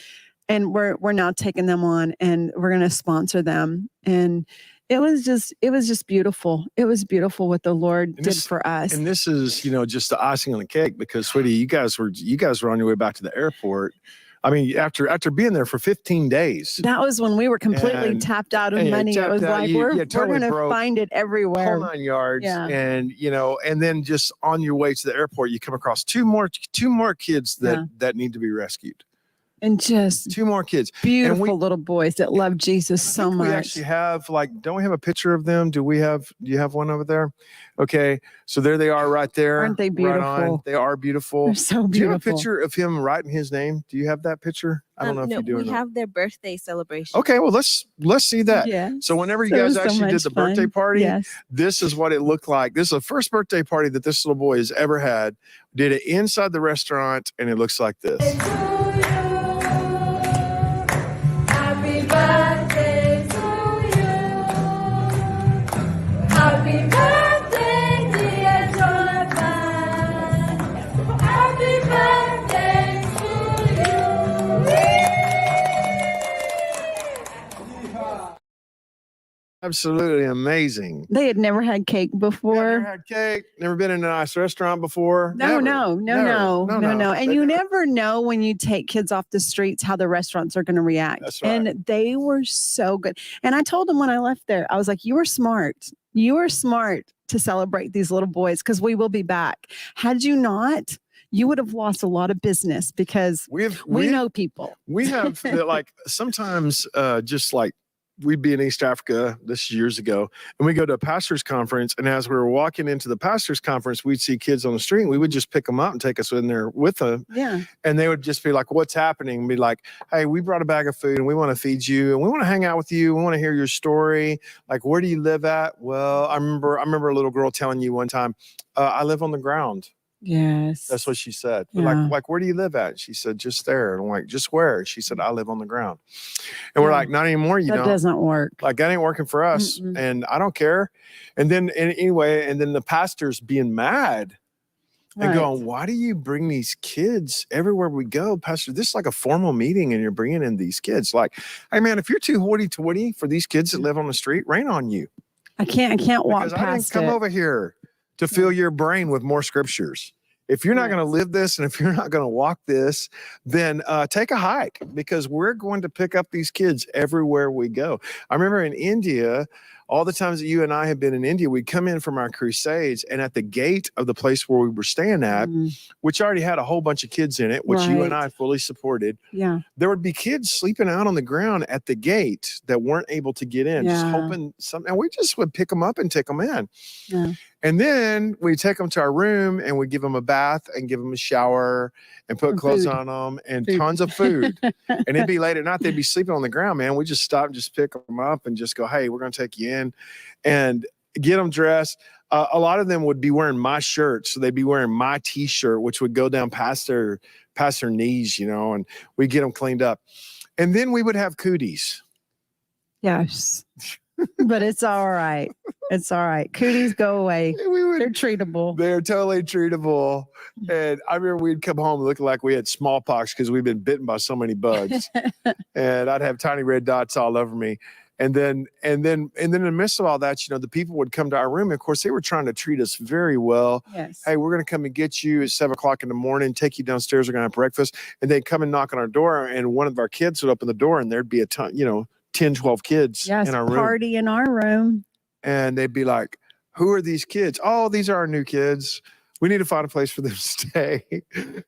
Speaker 2: And we're now taking them on and we're going to sponsor them. And it was just beautiful. It was beautiful what the Lord did for us.
Speaker 1: And this is, just the icing on the cake because, sweetie, you guys were on your way back to the airport. I mean, after being there for 15 days.
Speaker 2: That was when we were completely tapped out of money. It was like, we're going to find it everywhere.
Speaker 1: Whole 9 yards.
Speaker 2: Yeah.
Speaker 1: And, and then just on your way to the airport, you come across two more kids that need to be rescued.
Speaker 2: And just
Speaker 1: 2 more kids.
Speaker 2: Beautiful little boys that love Jesus so much.
Speaker 1: We actually have don't we have a picture of them? Do you have one over there? Okay. So there they are right there.
Speaker 2: Aren't they beautiful?
Speaker 1: Right, they are beautiful.
Speaker 2: They're so beautiful.
Speaker 1: Do you have a picture of him writing his name? Do you have that picture? I don't know if you do.
Speaker 3: We have their birthday celebration.
Speaker 1: Okay. Well, let's see that.
Speaker 2: Yeah.
Speaker 1: So whenever you guys actually did the birthday party,
Speaker 2: yes.
Speaker 1: This is what it looked like. This is the first birthday party that this little boy has ever had. Did it inside the restaurant and it looks like this.
Speaker 5: Birthday to you. Happy birthday, dear Jonathan. Happy birthday to you.
Speaker 1: Absolutely amazing.
Speaker 2: They had never had cake before.
Speaker 1: Never had cake. Never been in a nice restaurant before.
Speaker 2: No.
Speaker 1: No.
Speaker 2: And you never know when you take kids off the streets how the restaurants are going to react.
Speaker 1: That's right.
Speaker 2: And they were so good. And I told them when I left there, I was like, you were smart. You were smart to celebrate these little boys because we will be back. Had you not, you would have lost a lot of business because we know people.
Speaker 1: We have sometimes just like we'd be in East Africa, this is years ago, and we go to a pastor's conference. And as we were walking into the pastor's conference, we'd see kids on the street. And we would just pick them up and take us in there with them.
Speaker 2: Yeah.
Speaker 1: And they would just be like, what's happening? And be like, hey, we brought a bag of food and we want to feed you. And we want to hang out with you. We want to hear your story. Like, where do you live at? Well, I remember a little girl telling you one time, I live on the ground.
Speaker 2: Yes.
Speaker 1: That's what she said.
Speaker 2: Yeah.
Speaker 1: Like, where do you live at? She said, just there. And I'm like, just where? She said, I live on the ground. And we're like, not anymore.
Speaker 2: That doesn't work.
Speaker 1: Like, that ain't working for us.
Speaker 2: Mm-mm.
Speaker 1: And I don't care. And then the pastor's being mad and going, why do you bring these kids everywhere we go? Pastor, this is like a formal meeting and you're bringing in these kids. Like, hey man, if you're too hoity-toity for these kids that live on the street, rain on you.
Speaker 2: I can't walk
Speaker 1: because
Speaker 2: past
Speaker 1: I didn't come
Speaker 2: it.
Speaker 1: over here to fill your brain with more scriptures. If you're not going to live this and if you're not going to walk this, then take a hike because we're going to pick up these kids everywhere we go. I remember in India, all the times that you and I have been in India, we'd come in from our crusades, and at the gate of the place where we were staying at, which already had a whole bunch of kids in it, which you and I fully supported.
Speaker 2: Yeah.
Speaker 1: There would be kids sleeping out on the ground at the gate that weren't able to get in, just hoping something. And we just would pick them up and take them in.
Speaker 2: Yeah.
Speaker 1: And then we take them to our room and we give them a bath and give them a shower and put clothes on them and tons of food. And it'd be late at night. They'd be sleeping on the ground, man. We just stop and just pick them up and just go, hey, we're going to take you in and get them dressed. A lot of them would be wearing my shirt. So they'd be wearing my t-shirt, which would go down past their knees, you know, and we'd get them cleaned up. And then we would have cooties.
Speaker 2: Yes. But it's all right. It's all right. Cooties go away. They're treatable.
Speaker 1: They're totally treatable. And I remember we'd come home looking like we had smallpox because we'd been bitten by so many bugs. And I'd have tiny red dots all over me. And then in the midst of all that, you know, the people would come to our room. And of course, they were trying to treat us very well.
Speaker 2: Yes.
Speaker 1: Hey, we're going to come and get you at 7:00 in the morning, take you downstairs. We're going to have breakfast. And they'd come and knock on our door. And one of our kids would open the door and there'd be a ton, you know, 10, 12 kids in our room.
Speaker 2: Party in our room.
Speaker 1: And they'd be like, who are these kids? Oh, these are our new kids. We need to find a place for them to stay.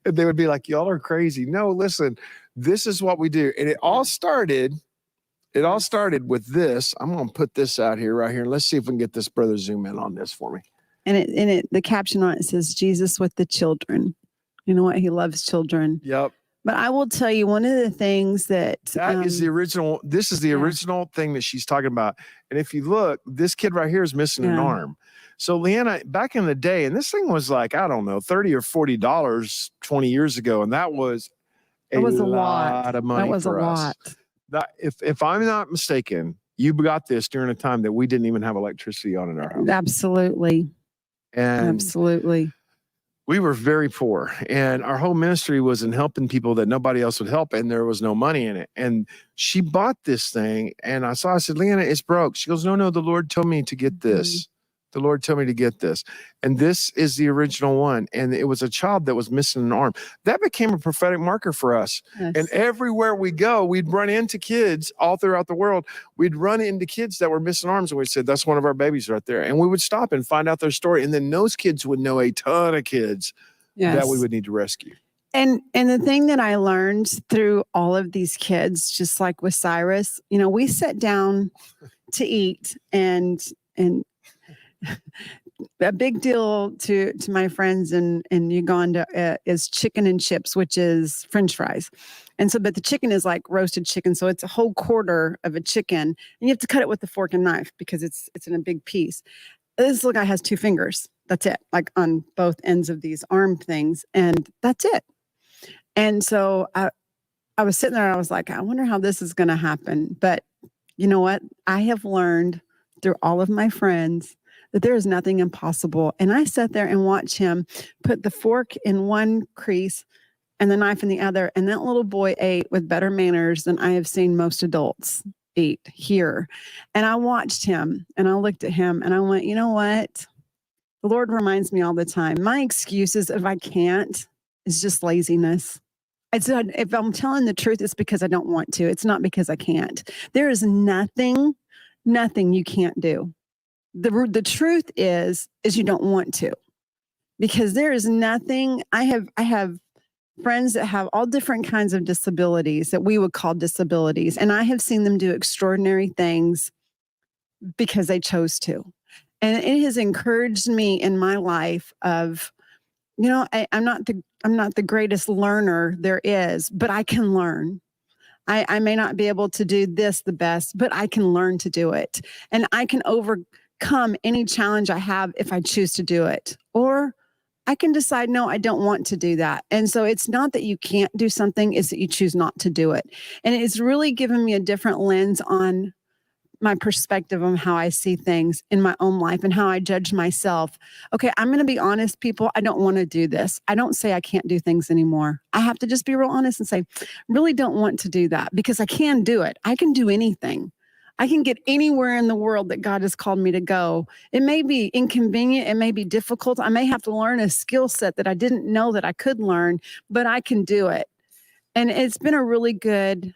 Speaker 1: And they would be like, y'all are crazy. No, listen, this is what we do. And it all started with this. I'm going to put this out here right here. Let's see if we can get this brother zoom in on this for me.
Speaker 2: And the caption on it says, Jesus with the children. You know what? He loves children.
Speaker 1: Yep.
Speaker 2: But I will tell you, one of the things that
Speaker 1: is the original. This is the original thing that she's talking about. And if you look, this kid right here is missing an arm. So Leanna, back in the day, and this thing was like, I don't know, $30 or $40 20 years ago. And that was a lot of money.
Speaker 2: That was
Speaker 1: for
Speaker 2: a
Speaker 1: us.
Speaker 2: lot.
Speaker 1: That, if I'm not mistaken, you got this during a time that we didn't even have electricity on in our house.
Speaker 2: Absolutely.
Speaker 1: And
Speaker 2: absolutely.
Speaker 1: We were very poor, and our whole ministry was in helping people that nobody else would help, and there was no money in it. And she bought this thing, and I said, Leanna, it's broke. She goes, no, the Lord told me to get this. The Lord told me to get this. And this is the original one. And it was a child that was missing an arm. That became a prophetic marker for us. Yes. And everywhere we go, we'd run into kids all throughout the world. We'd run into kids that were missing arms. And we said, that's one of our babies right there. And we would stop and find out their story. And then those kids would know a ton of kids that we would need to rescue.
Speaker 2: And the thing that I learned through all of these kids, just like with Cyrus, you know, we sat down to eat and a big deal to my friends in Uganda is chicken and chips, which is French fries. And so, but the chicken is like roasted chicken. So it's a whole quarter of a chicken and you have to cut it with a fork and knife because it's in a big piece. This little guy has 2 fingers. That's it. Like on both ends of these arm things. And that's it. And so I was sitting there and I was like, I wonder how this is going to happen. But you know what? I have learned through all of my friends that there is nothing impossible. And I sat there and watched him put the fork in one crease and the knife in the other. And that little boy ate with better manners than I have seen most adults eat here. And I watched him and I looked at him and I went, you know what? The Lord reminds me all the time. My excuses if I can't is just laziness. If I'm telling the truth, it's because I don't want to. It's not because I can't. There is nothing you can't do. The truth is you don't want to, because there is nothing. I have friends that have all different kinds of disabilities that we would call disabilities. And I have seen them do extraordinary things because they chose to. And it has encouraged me in my life of, you know, I'm not the greatest learner there is, but I can learn. I may not be able to do this the best, but I can learn to do it. And I can overcome any challenge I have if I choose to do it. Or I can decide, no, I don't want to do that. And so it's not that you can't do something, it's that you choose not to do it. And it's really given me a different lens on my perspective on how I see things in my own life and how I judge myself. Okay, I'm going to be honest, people. I don't want to do this. I don't say I can't do things anymore. I have to just be real honest and say, really don't want to do that because I can do it. I can do anything. I can get anywhere in the world that God has called me to go. It may be inconvenient. It may be difficult. I may have to learn a skill set that I didn't know that I could learn, but I can do it. And it's been a really good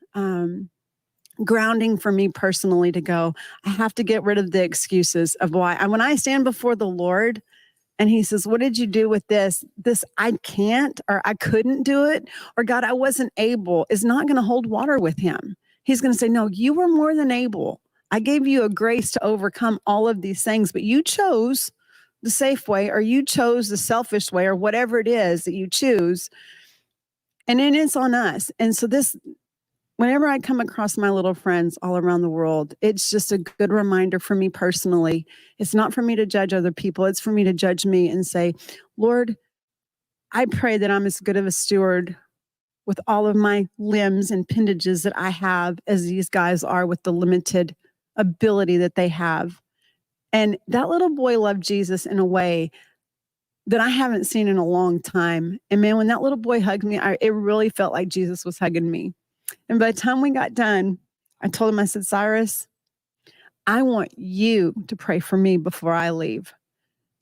Speaker 2: grounding for me personally to go, I have to get rid of the excuses of why. And when I stand before the Lord and he says, what did you do with this? This I can't, or I couldn't do it, or God, I wasn't able, is not going to hold water with him. He's going to say, no, you were more than able. I gave you a grace to overcome all of these things, but you chose the safe way, or you chose the selfish way, or whatever it is that you choose. And it is on us. And so whenever I come across my little friends all around the world, it's just a good reminder for me personally. It's not for me to judge other people. It's for me to judge me and say, Lord, I pray that I'm as good of a steward with all of my limbs and appendages that I have as these guys are with the limited ability that they have. And that little boy loved Jesus in a way that I haven't seen in a long time. And man, when that little boy hugged me, it really felt like Jesus was hugging me. And by the time we got done, I told him, I said, Cyrus, I want you to pray for me before I leave.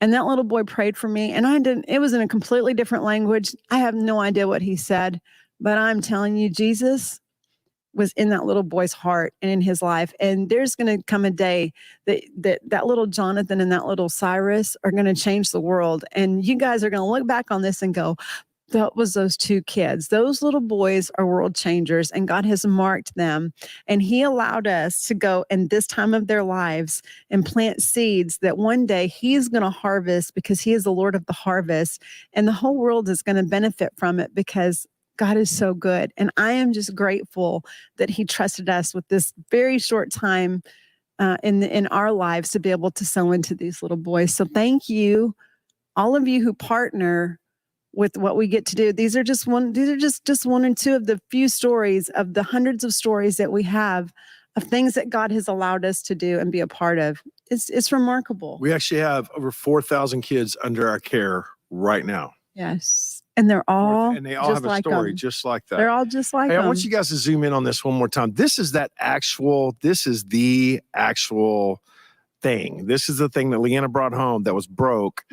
Speaker 2: And that little boy prayed for me. And it was in a completely different language. I have no idea what he said, but I'm telling you, Jesus was in that little boy's heart and in his life. And there's going to come a day that little Jonathan and that little Cyrus are going to change the world. And you guys are going to look back on this and go, that was those two kids. Those little boys are world changers, and God has marked them. And he allowed us to go in this time of their lives and plant seeds that one day he's going to harvest, because he is the Lord of the harvest. And the whole world is going to benefit from it, because God is so good. And I am just grateful that he trusted us with this very short time in our lives to be able to sow into these little boys. So thank you, all of you who partner with what we get to do. These are just one and two of the few stories of the hundreds of stories that we have of things that God has allowed us to do and be a part of. It's remarkable.
Speaker 1: We actually have over 4,000 kids under our care right now.
Speaker 2: Yes. And they're all
Speaker 1: and they all have a story just like that.
Speaker 2: They're all just like
Speaker 1: Hey,
Speaker 2: them.
Speaker 1: I want you guys to zoom in on this one more time. This is the actual thing. This is the thing that Leanna brought home that was broke.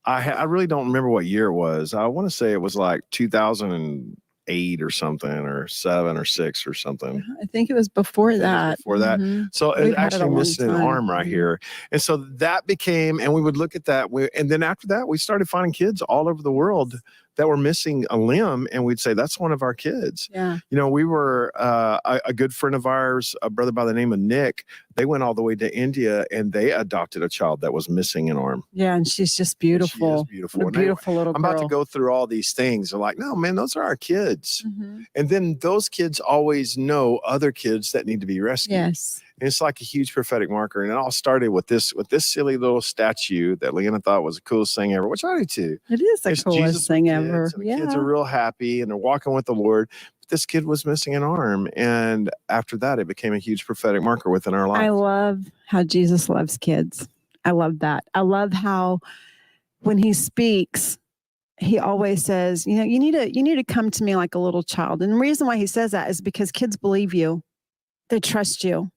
Speaker 1: I really don't remember what year it was. I want to say it was like 2008 or something, or 7 or 6 or something.
Speaker 2: I think it was before that.
Speaker 1: Before that. So
Speaker 2: We've
Speaker 1: it
Speaker 2: had it
Speaker 1: actually
Speaker 2: a long
Speaker 1: missed an
Speaker 2: time.
Speaker 1: arm right here. And so that became, and we would look at that. And then after that, we started finding kids all over the world that were missing a limb, and we'd say, that's one of our kids.
Speaker 2: Yeah.
Speaker 1: You know, we were a good friend of ours, a brother by the name of Nick. They went all the way to India, and they adopted a child that was missing an arm.
Speaker 2: Yeah, and she's just beautiful.
Speaker 1: She is beautiful.
Speaker 2: What a beautiful little
Speaker 1: I'm
Speaker 2: girl.
Speaker 1: about to go through all these things. They're like, no, man, those are our kids.
Speaker 2: Mhm.
Speaker 1: And then those kids always know other kids that need to be rescued.
Speaker 2: Yes.
Speaker 1: And it's like a huge prophetic marker. And it all started with this silly little statue that Leanna thought was the coolest thing ever, which I do too.
Speaker 2: It is the
Speaker 1: It's
Speaker 2: coolest
Speaker 1: Jesus
Speaker 2: thing
Speaker 1: with
Speaker 2: ever.
Speaker 1: kids, and the
Speaker 2: Yeah.
Speaker 1: kids are real happy and they're walking with the Lord. But this kid was missing an arm. And after that, it became a huge prophetic marker within our lives.
Speaker 2: I love how Jesus loves kids. I love that. I love how when he speaks, he always says, you know, you need to come to me like a little child. And the reason why he says that is because kids believe you. They trust you.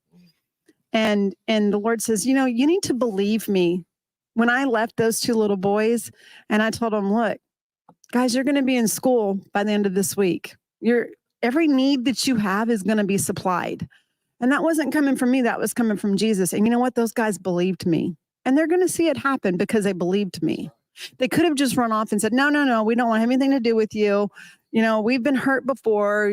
Speaker 2: And the Lord says, you know, you need to believe me. When I left those two little boys and I told them, look, guys, you're going to be in school by the end of this week. Every need that you have is going to be supplied. And that wasn't coming from me. That was coming from Jesus. And you know what? Those guys believed me. And they're going to see it happen because they believed me. They could have just run off and said, no, we don't want anything to do with you. You know, we've been hurt before.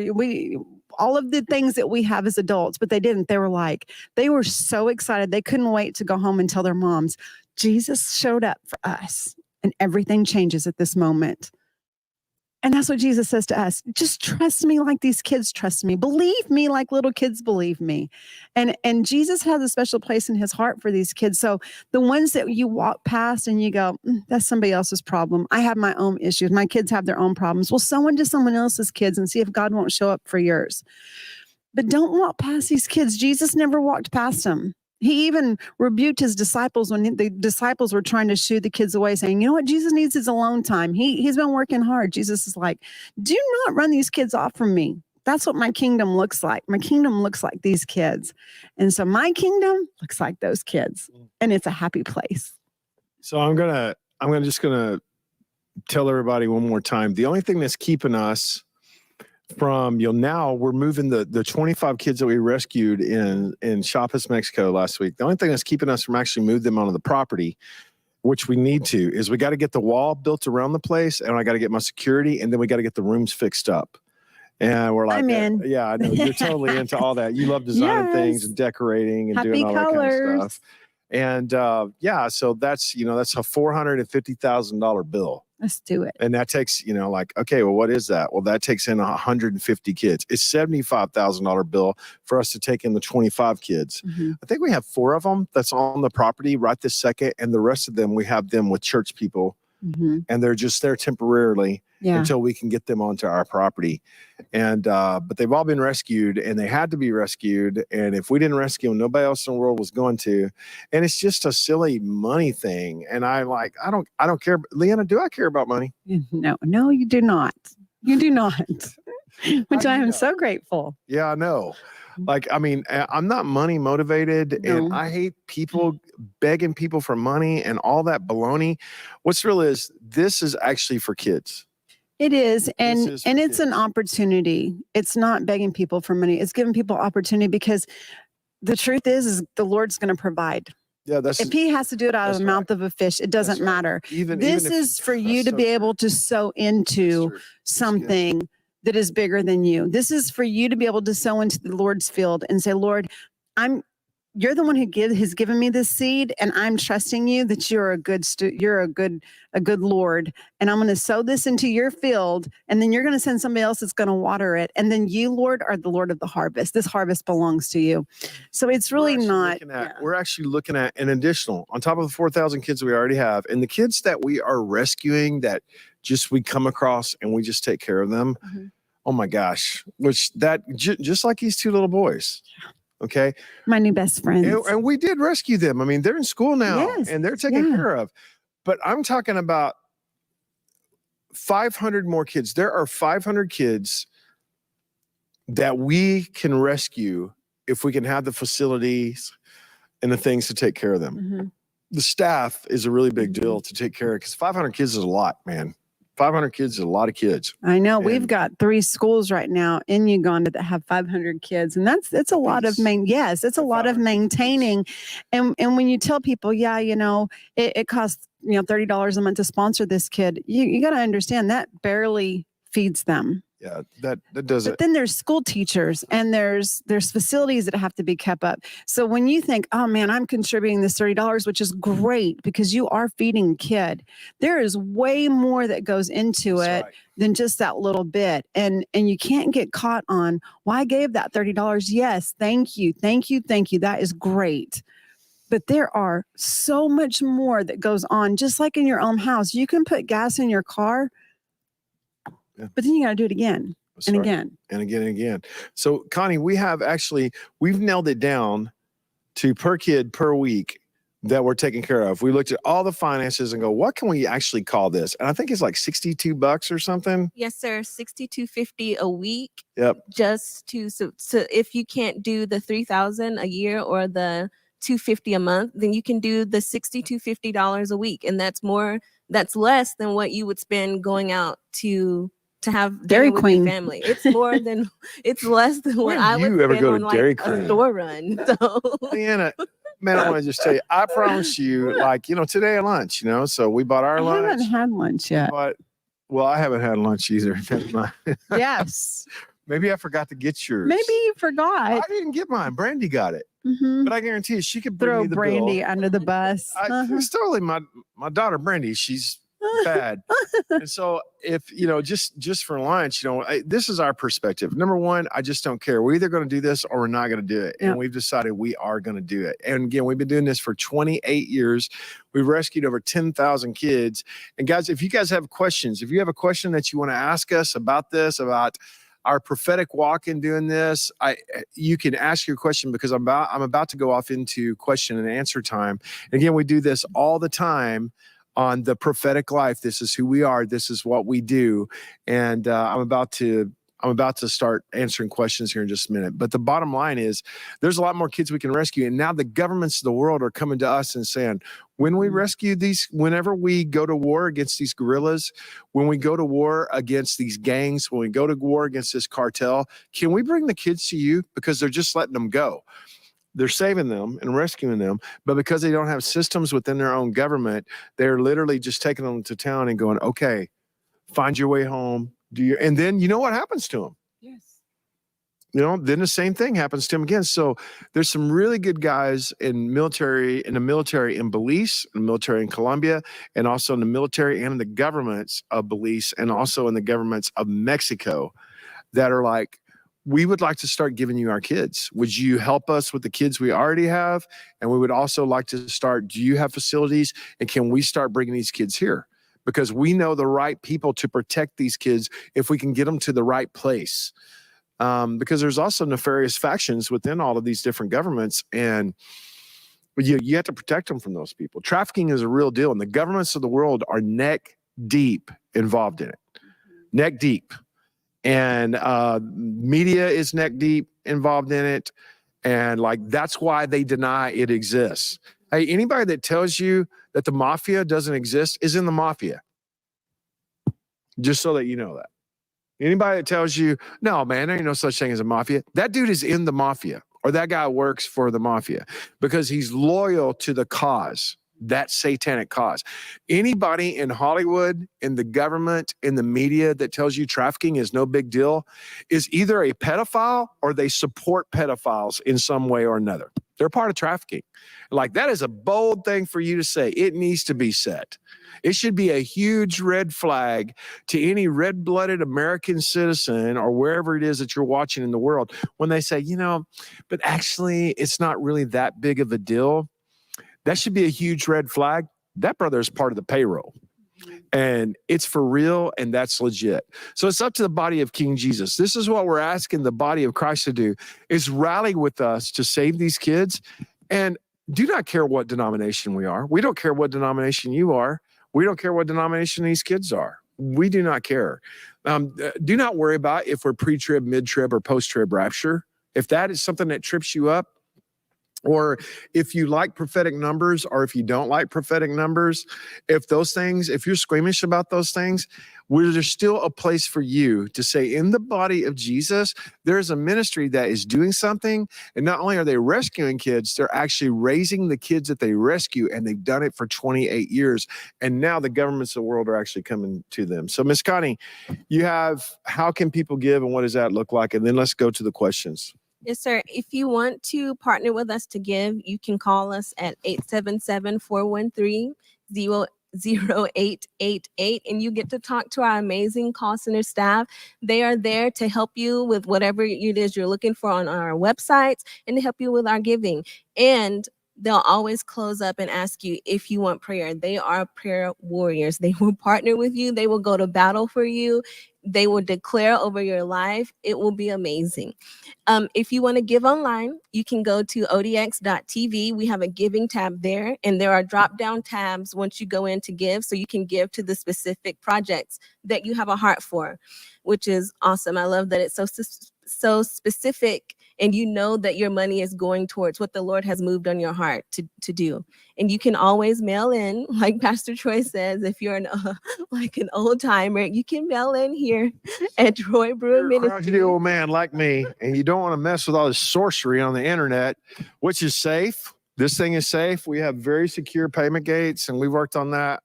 Speaker 2: All of the things that we have as adults, but they didn't. They were so excited. They couldn't wait to go home and tell their moms, Jesus showed up for us, and everything changes at this moment. And that's what Jesus says to us. Just trust me like these kids trust me. Believe me like little kids believe me. And Jesus has a special place in his heart for these kids. So the ones that you walk past and you go, that's somebody else's problem. I have my own issues. My kids have their own problems. Well, sow into someone else's kids and see if God won't show up for yours. But don't walk past these kids. Jesus never walked past them. He even rebuked his disciples when the disciples were trying to shoo the kids away, saying, you know what, Jesus needs his alone time. He's been working hard. Jesus is like, do not run these kids off from me. That's what my kingdom looks like. My kingdom looks like these kids. And so my kingdom looks like those kids. And it's a happy place.
Speaker 1: So I'm just gonna tell everybody one more time. The only thing that's keeping us from, now we're moving the 25 kids that we rescued in Chiapas, Mexico last week. The only thing that's keeping us from actually moving them onto the property, which we need to, is we got to get the wall built around the place, and I got to get my security, and then we got to get the rooms fixed up. And we're like,
Speaker 2: I'm in.
Speaker 1: yeah, I know you're totally into all that. You love designing things and decorating and doing all that kind of stuff. And so that's that's a $450,000 bill.
Speaker 2: Let's do it.
Speaker 1: And that takes, okay, well, what is that? Well, that takes in 150 kids. It's $75,000 bill for us to take in the 25 kids.
Speaker 2: Mm-hmm.
Speaker 1: I think we have 4 of them that's on the property right this second. And the rest of them, we have them with church people.
Speaker 2: Mm-hmm.
Speaker 1: And they're just there temporarily until we can get them onto our property. And but they've all been rescued, and they had to be rescued. And if we didn't rescue them, nobody else in the world was going to. And it's just a silly money thing. And I don't care. Leanna, do I care about money?
Speaker 2: No, you do not. You do not. Which I am so grateful.
Speaker 1: Yeah, I know. I'm not money motivated, and I hate people begging people for money and all that baloney. What's real is this is actually for kids.
Speaker 2: It is. And
Speaker 1: This is for
Speaker 2: it's
Speaker 1: kids.
Speaker 2: an opportunity. It's not begging people for money. It's giving people opportunity, because the truth is the Lord's going to provide.
Speaker 1: Yeah,
Speaker 2: If he has to do it out of
Speaker 1: that's
Speaker 2: the mouth of a fish, it doesn't
Speaker 1: That's right.
Speaker 2: matter.
Speaker 1: Even
Speaker 2: This
Speaker 1: if-
Speaker 2: is for you
Speaker 1: that's
Speaker 2: to be
Speaker 1: so
Speaker 2: able to sow into
Speaker 1: true.
Speaker 2: something that is bigger than you. This is for you to be able to sow into the Lord's field and say, Lord, you're the one who has given me this seed, and I'm trusting you that you're a good Lord, and I'm going to sow this into your field, and then you're going to send somebody else that's going to water it, and then you, Lord, are the Lord of the harvest. This harvest belongs to you. So it's really
Speaker 1: We're actually looking at an additional on top of the 4,000 kids we already have, and the kids that we are rescuing that just we come across and we just take care of them.
Speaker 2: Mm-hmm.
Speaker 1: Oh my gosh! Just like these 2 little boys. Okay.
Speaker 2: my new best friends.
Speaker 1: And we did rescue them. I mean, they're in school now
Speaker 2: Yes,
Speaker 1: and they're taken
Speaker 2: yeah.
Speaker 1: care of. But I'm talking about 500 more kids. There are 500 kids that we can rescue if we can have the facilities and the things to take care of them.
Speaker 2: Mm-hmm.
Speaker 1: The staff is a really big deal to take care of, because 500 kids is a lot, man. 500 kids is a lot of kids.
Speaker 2: I know. We've
Speaker 1: And-
Speaker 2: got 3 schools right now in Uganda that have 500 kids, and it's a lot of it's a lot of
Speaker 1: 500
Speaker 2: maintaining. And when you tell people, it costs $30 a month to sponsor this kid, you got to understand that barely feeds them.
Speaker 1: Yeah, that does
Speaker 2: But
Speaker 1: it.
Speaker 2: then there's school teachers, and there's facilities that have to be kept up. So when you think, oh man, I'm contributing this $30, which is great because you are feeding a kid, there is way more that goes into
Speaker 1: That's
Speaker 2: it
Speaker 1: right.
Speaker 2: than just that little bit. And you can't get caught on, well, I gave that $30. Yes, thank you. That is great. But there are so much more that goes on, just like in your own house. You can put gas in your car, but then you got to do it again
Speaker 1: That's
Speaker 2: and
Speaker 1: right.
Speaker 2: again.
Speaker 1: And again and again. So Connie, we've nailed it down to per kid per week that we're taking care of. We looked at all the finances and go, what can we actually call this? And I think it's like $62 or something.
Speaker 3: Yes, sir. $62.50 a week.
Speaker 1: Yep.
Speaker 3: Just to so if you can't do the $3,000 a year or the $250 a month, then you can do the $62.50 a week, and that's less than what you would spend going out to have
Speaker 2: Dairy
Speaker 3: dinner with
Speaker 2: Queen.
Speaker 3: your family. It's less than what
Speaker 1: When
Speaker 3: I
Speaker 1: do
Speaker 3: would
Speaker 1: you ever
Speaker 3: spend
Speaker 1: go
Speaker 3: on
Speaker 1: to
Speaker 3: like
Speaker 1: Dairy
Speaker 3: a
Speaker 1: Queen?
Speaker 3: store run. So
Speaker 1: Leanna, man, I want to just tell you, I promise you, today at lunch, so we bought our
Speaker 2: I
Speaker 1: lunch.
Speaker 2: haven't had lunch yet.
Speaker 1: But, well, I haven't had lunch either. Never mind.
Speaker 2: Yes.
Speaker 1: Maybe I forgot to get yours.
Speaker 2: Maybe you
Speaker 1: I
Speaker 2: forgot.
Speaker 1: didn't get mine. Brandy got it.
Speaker 2: Mhm.
Speaker 1: But I guarantee you, she could bring
Speaker 2: Throw
Speaker 1: me the
Speaker 2: Brandy
Speaker 1: bill.
Speaker 2: under the bus.
Speaker 1: It's totally my daughter Brandy. She's bad. And so if just for lunch, this is our perspective. Number one, I just don't care. We're either going to do this or we're not going to do it.
Speaker 2: Yep.
Speaker 1: And we've decided we are going to do it. And again, we've been doing this for 28 years. We've rescued over 10,000 kids. And guys, if you guys have questions, if you have a question that you want to ask us about this, about our prophetic walk in doing this, you can ask your question, because I'm about to go off into question and answer time. And again, we do this all the time on the Prophetic Life. This is who we are. This is what we do. And I'm about to I'm about to start answering questions here in just a minute. But the bottom line is there's a lot more kids we can rescue. And now the governments of the world are coming to us and saying, when we rescue these, whenever we go to war against these guerrillas, when we go to war against these gangs, when we go to war against this cartel, can we bring the kids to you? Because they're just letting them go. They're saving them and rescuing them, but because they don't have systems within their own government, they're literally just taking them to town and going, okay, find your way home. And then you know what happens to them?
Speaker 3: Yes.
Speaker 1: You know, then the same thing happens to them again. So there's some really good guys in the military in Belize, in the military in Colombia, and also in the military and in the governments of Belize, and also in the governments of Mexico that are like, we would like to start giving you our kids. Would you help us with the kids we already have? And we would also like to start, do you have facilities? And can we start bringing these kids here? Because we know the right people to protect these kids if we can get them to the right place. Because there's also nefarious factions within all of these different governments, and you have to protect them from those people. Trafficking is a real deal, and the governments of the world are neck deep involved in it. Neck deep. And media is neck deep involved in it. And like, that's why they deny it exists. Hey, anybody that tells you that the mafia doesn't exist is in the mafia. Just so that you know that. Anybody that tells you, no, man, there ain't no such thing as a mafia, that dude is in the mafia, or that guy works for the mafia because he's loyal to the cause, that satanic cause. Anybody in Hollywood, in the government, in the media that tells you trafficking is no big deal is either a pedophile or they support pedophiles in some way or another. They're part of trafficking. Like, that is a bold thing for you to say. It needs to be said. It should be a huge red flag to any red-blooded American citizen or wherever it is that you're watching in the world when they say, you know, but actually it's not really that big of a deal. That should be a huge red flag. That brother is part of the payroll. And it's for real, and that's legit. So it's up to the body of King Jesus. This is what we're asking the body of Christ to do, is rally with us to save these kids. And do not care what denomination we are. We don't care what denomination you are. We don't care what denomination these kids are. We do not care. Do not worry about if we're pre-trib, mid-trib, or post-trib rapture. If that is something that trips you up, or if you like prophetic numbers, or if you don't like prophetic numbers, if you're squeamish about those things, there's still a place for you to say, in the body of Jesus, there's a ministry that is doing something. And not only are they rescuing kids, they're actually raising the kids that they rescue. And they've done it for 28 years. And now the governments of the world are actually coming to them. So Miss Connie, you have, how can people give and what does that look like? And then let's go to the questions.
Speaker 3: Yes, sir. If you want to partner with us to give, you can call us at 877-413-0888, and you get to talk to our amazing call center staff. They are there to help you with whatever it is you're looking for on our websites and to help you with our giving. And they'll always close up and ask you if you want prayer. They are prayer warriors. They will partner with you. They will go to battle for you. They will declare over your life. It will be amazing. If you want to give online, you can go to odx.tv. We have a giving tab there, and there are drop-down tabs once you go in to give, so you can give to the specific projects that you have a heart for, which is awesome. I love that it's so specific, and you know that your money is going towards what the Lord has moved on your heart to do. And you can always mail in, like Pastor Troy says, if you're an old timer, you can mail in here at Troy Brewer
Speaker 1: You're a
Speaker 3: Ministries.
Speaker 1: crotchety old man like me, and you don't want to mess with all this sorcery on the internet, which is safe. This thing is safe. We have very secure payment gates, and we've worked on that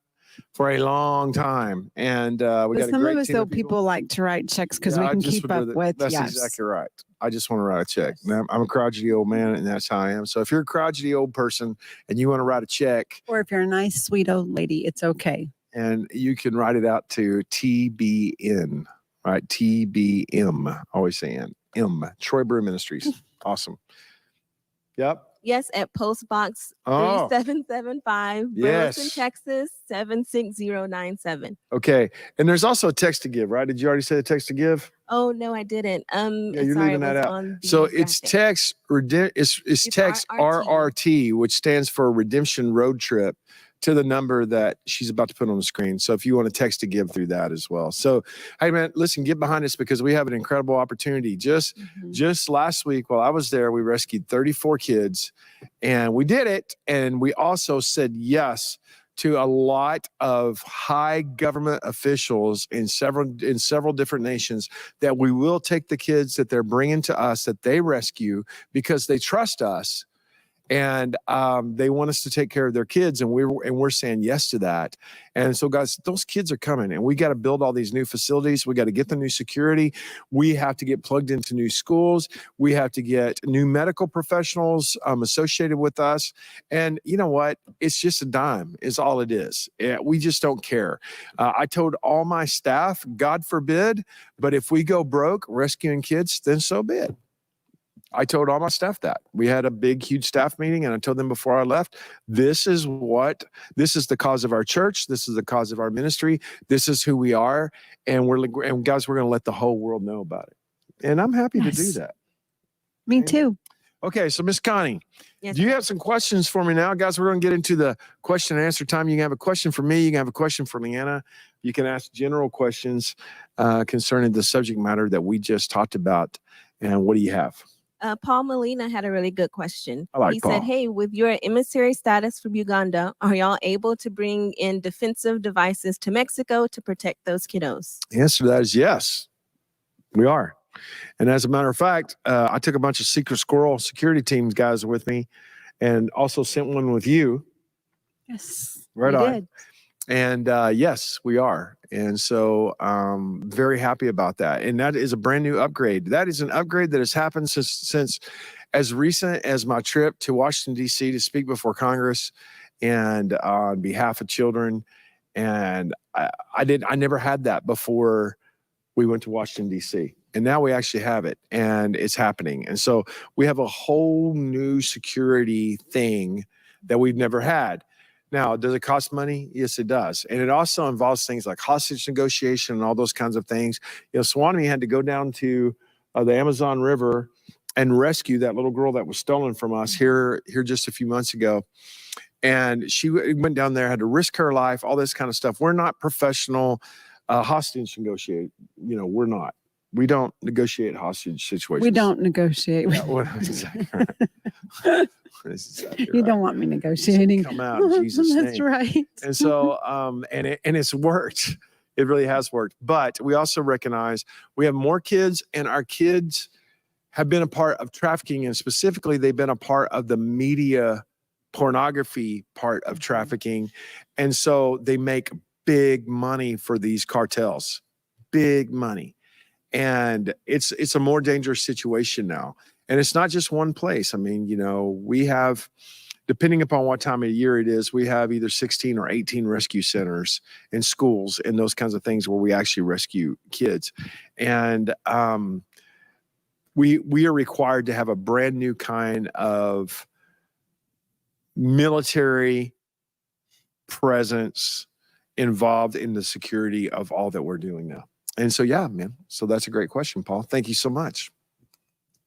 Speaker 1: for a long time. And we got a
Speaker 2: Some
Speaker 1: great
Speaker 2: of us,
Speaker 1: team
Speaker 2: though,
Speaker 1: of
Speaker 2: people like to write checks because we
Speaker 1: I
Speaker 2: can
Speaker 1: just
Speaker 2: keep
Speaker 1: would do
Speaker 2: up
Speaker 1: that.
Speaker 2: with.
Speaker 1: That's
Speaker 2: Yes.
Speaker 1: exactly right. I just want to write a check. Now, I'm a crotchety old man, and that's how I am. So if you're a crotchety old person and you want to write a check,
Speaker 2: Or if you're a nice, sweet old lady, it's okay.
Speaker 1: and you can write it out to TBN, right? TBM. Always saying M. Troy Brewer Ministries. Awesome. Yep.
Speaker 3: Yes, at Post Box
Speaker 1: Oh.
Speaker 3: 3775,
Speaker 1: Yes.
Speaker 3: Burleson, Texas 76097.
Speaker 1: Okay. And there's also a text to give, right? Did you already say the text to give?
Speaker 3: Oh no, I didn't.
Speaker 1: Yeah, you're
Speaker 3: sorry,
Speaker 1: leaving
Speaker 3: it
Speaker 1: that
Speaker 3: was
Speaker 1: out.
Speaker 3: on the
Speaker 1: So it's
Speaker 3: graphic.
Speaker 1: text, it's text
Speaker 3: RRT.
Speaker 1: RRT, which stands for Redemption Road Trip, to the number that she's about to put on the screen. So if you want to text to give through that as well. So, hey man, listen, get behind us because we have an incredible opportunity. Just last week while I was there, we rescued 34 kids and we did it. And we also said yes to a lot of high government officials in several different nations that we will take the kids that they're bringing to us that they rescue because they trust us. And they want us to take care of their kids, and we're saying yes to that. And so, guys, those kids are coming, and we got to build all these new facilities. We got to get the new security. We have to get plugged into new schools. We have to get new medical professionals associated with us. And you know what? It's just a dime is all it is. We just don't care. I told all my staff, God forbid, but if we go broke rescuing kids, then so be it. I told all my staff that. We had a big, huge staff meeting, and I told them before I left, this is the cause of our church. This is the cause of our ministry. This is who we are. And guys, we're going to let the whole world know about it. And I'm happy to do that.
Speaker 2: Me too.
Speaker 1: Okay, so Miss Connie,
Speaker 3: Yes,
Speaker 1: do you have some questions for me now? Guys, we're going to get into the question and answer time. You can have a question for me. You can have a question for Leanna. You can ask general questions concerning the subject matter that we just talked about. And what do you have?
Speaker 3: Paul Molina had a really good question.
Speaker 1: I like
Speaker 3: he
Speaker 1: Paul.
Speaker 3: said, hey, with your emissary status from Uganda, are y'all able to bring in defensive devices to Mexico to protect those kiddos?
Speaker 1: The answer to that is yes, we are. And as a matter of fact, I took a bunch of Secret Squirrel security teams guys with me and also sent one with you.
Speaker 2: Yes.
Speaker 1: Right
Speaker 2: we
Speaker 1: on.
Speaker 2: did.
Speaker 1: And yes, we are. And so very happy about that. And that is a brand new upgrade. That is an upgrade that has happened since as recent as my trip to Washington, D.C. to speak before Congress and on behalf of children. And I never had that before we went to Washington, D.C. And now we actually have it and it's happening. And so we have a whole new security thing that we've never had. Now, does it cost money? Yes, it does. And it also involves things like hostage negotiation and all those kinds of things. You know, Swanee had to go down to the Amazon River and rescue that little girl that was stolen from us here just a few months ago. And she went down there, had to risk her life, all this kind of stuff. We're not professional hostage negotiate. You know, we're not. We don't negotiate hostage situations.
Speaker 2: We don't negotiate.
Speaker 1: Yeah, well, exactly right. Exactly
Speaker 2: You
Speaker 1: right.
Speaker 2: don't want me negotiating.
Speaker 1: Come out in Jesus'
Speaker 2: That's
Speaker 1: name.
Speaker 2: right.
Speaker 1: And so, and it's worked. It really has worked. But we also recognize we have more kids, and our kids have been a part of trafficking, and specifically, they've been a part of the media pornography part of trafficking. And so they make big money for these cartels, big money. And it's a more dangerous situation now. And it's not just one place. I mean, you know, we have, depending upon what time of year it is, we have either 16 or 18 rescue centers and schools and those kinds of things where we actually rescue kids. And we are required to have a brand new kind of military presence involved in the security of all that we're doing now. And so, yeah, man. So that's a great question, Paul. Thank you so much.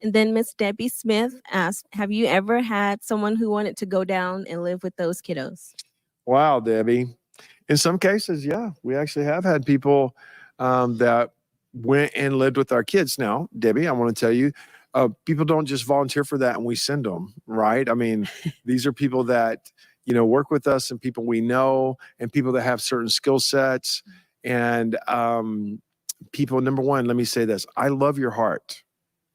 Speaker 3: And then Miss Debbie Smith asked, have you ever had someone who wanted to go down and live with those kiddos?
Speaker 1: Wow, Debbie. In some cases, yeah, we actually have had people that went and lived with our kids. Now, Debbie, I want to tell you, people don't just volunteer for that and we send them, right? I mean, these are people that, you know, work with us and people we know and people that have certain skill sets. And people, number one, let me say this. I love your heart.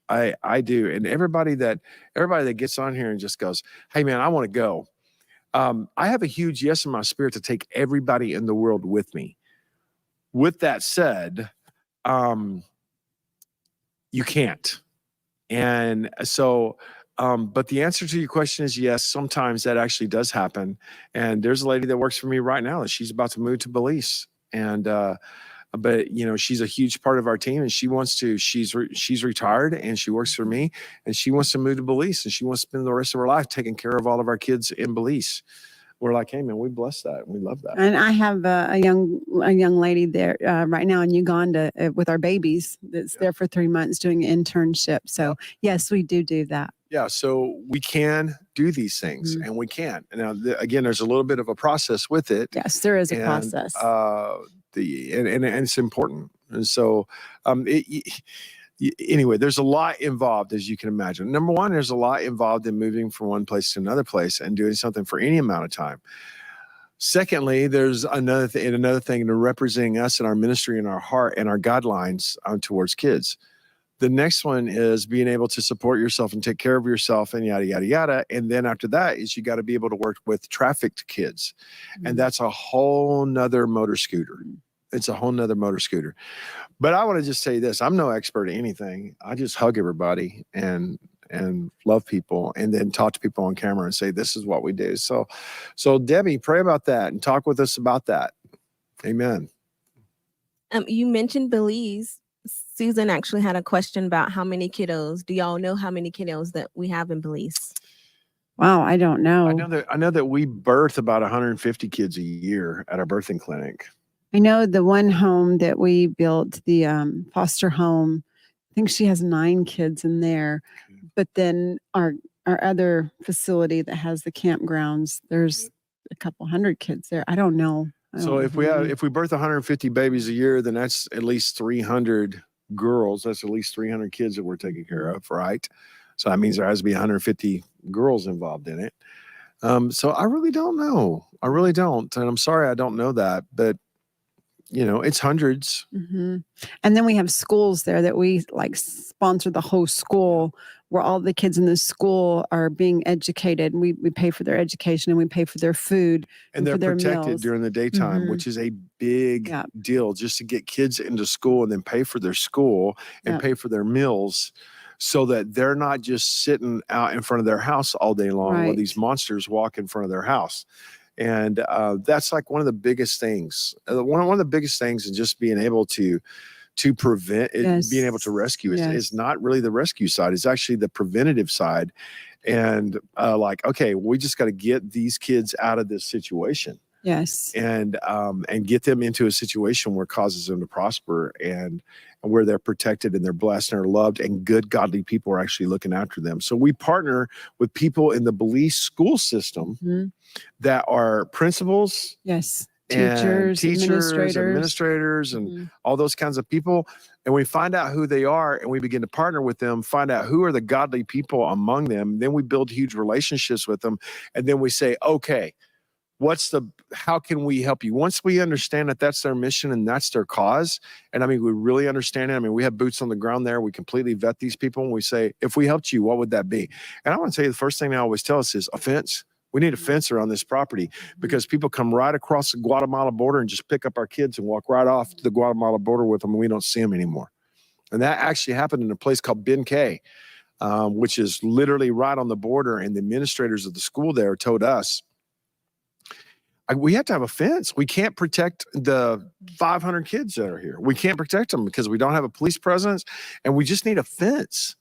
Speaker 1: I do. And everybody that gets on here and just goes, hey man, I want to go. I have a huge yes in my spirit to take everybody in the world with me. With that said, you can't. And so, but the answer to your question is yes, sometimes that actually does happen. And there's a lady that works for me right now that she's about to move to Belize. And, but you know, she's a huge part of our team and she wants to, she's retired and she works for me and she wants to move to Belize and she wants to spend the rest of her life taking care of all of our kids in Belize. we're like, hey man, we bless that and we love that.
Speaker 2: And I have a young lady there right now in Uganda with our babies that's there for 3 months doing an internship. So yes, we do that.
Speaker 1: Yeah, so we can do these things, and we can. And now, again, there's a little bit of a process with it.
Speaker 2: Yes, there is a process.
Speaker 1: And it's important. And so, anyway, there's a lot involved, as you can imagine. Number one, there's a lot involved in moving from one place to another place and doing something for any amount of time. Secondly, there's another thing to representing us in our ministry and our heart and our guidelines towards kids. The next one is being able to support yourself and take care of yourself and yada, yada, yada. And then after that is you got to be able to work with trafficked kids. And that's a whole nother motor scooter. It's a whole nother motor scooter. But I want to just say this. I'm no expert at anything. I just hug everybody and love people and then talk to people on camera and say, this is what we do. So Debbie, pray about that and talk with us about that. Amen.
Speaker 3: You mentioned Belize. Susan actually had a question about how many kiddos. Do y'all know how many kiddos that we have in Belize?
Speaker 2: Wow, I don't know.
Speaker 1: I know that we birth about 150 kids a year at our birthing clinic.
Speaker 2: I know the one home that we built, the foster home, I think she has 9 kids in there. But then our other facility that has the campgrounds, there's a couple hundred kids there. I don't know.
Speaker 1: So if we birth 150 babies a year, then that's at least 300 girls. That's at least 300 kids that we're taking care of, right? So that means there has to be 150 girls involved in it. So I really don't know. I really don't. And I'm sorry I don't know that, but it's hundreds.
Speaker 2: Mm-hmm. And then we have schools there that we sponsor the whole school where all the kids in the school are being educated. We pay for their education and we pay for their food.
Speaker 1: And they're protected
Speaker 2: meals.
Speaker 1: During the daytime, which is a big deal just to get kids into school and then pay for their school and pay for their meals so that they're not just sitting out in front of their house all day long while these monsters walk in front of their house. And that's like one of the biggest things. One of the biggest things is just being able to prevent it, being able to rescue is not really the rescue side. It's actually the preventative side. And okay, we just got to get these kids out of this situation.
Speaker 2: Yes.
Speaker 1: And get them into a situation where it causes them to prosper and where they're protected and they're blessed and are loved and good, godly people are actually looking after them. So we partner with people in the Belize school system that are principals.
Speaker 2: Yes.
Speaker 1: Teachers, administrators, and all those kinds of people. And we find out who they are and we begin to partner with them, find out who are the godly people among them. Then we build huge relationships with them. And then we say, okay, how can we help you? Once we understand that that's their mission and that's their cause, and we really understand it. We have boots on the ground there. We completely vet these people and we say, if we helped you, what would that be? And I want to tell you, the first thing they always tell us is a fence. We need a fence around this property because people come right across the Guatemala border and just pick up our kids and walk right off to the Guatemala border with them and we don't see them anymore. And that actually happened in a place called Benkei, which is literally right on the border. And the administrators of the school there told us, we have to have a fence. We can't protect the 500 kids that are here. We can't protect them because we don't have a police presence and we just need a fence.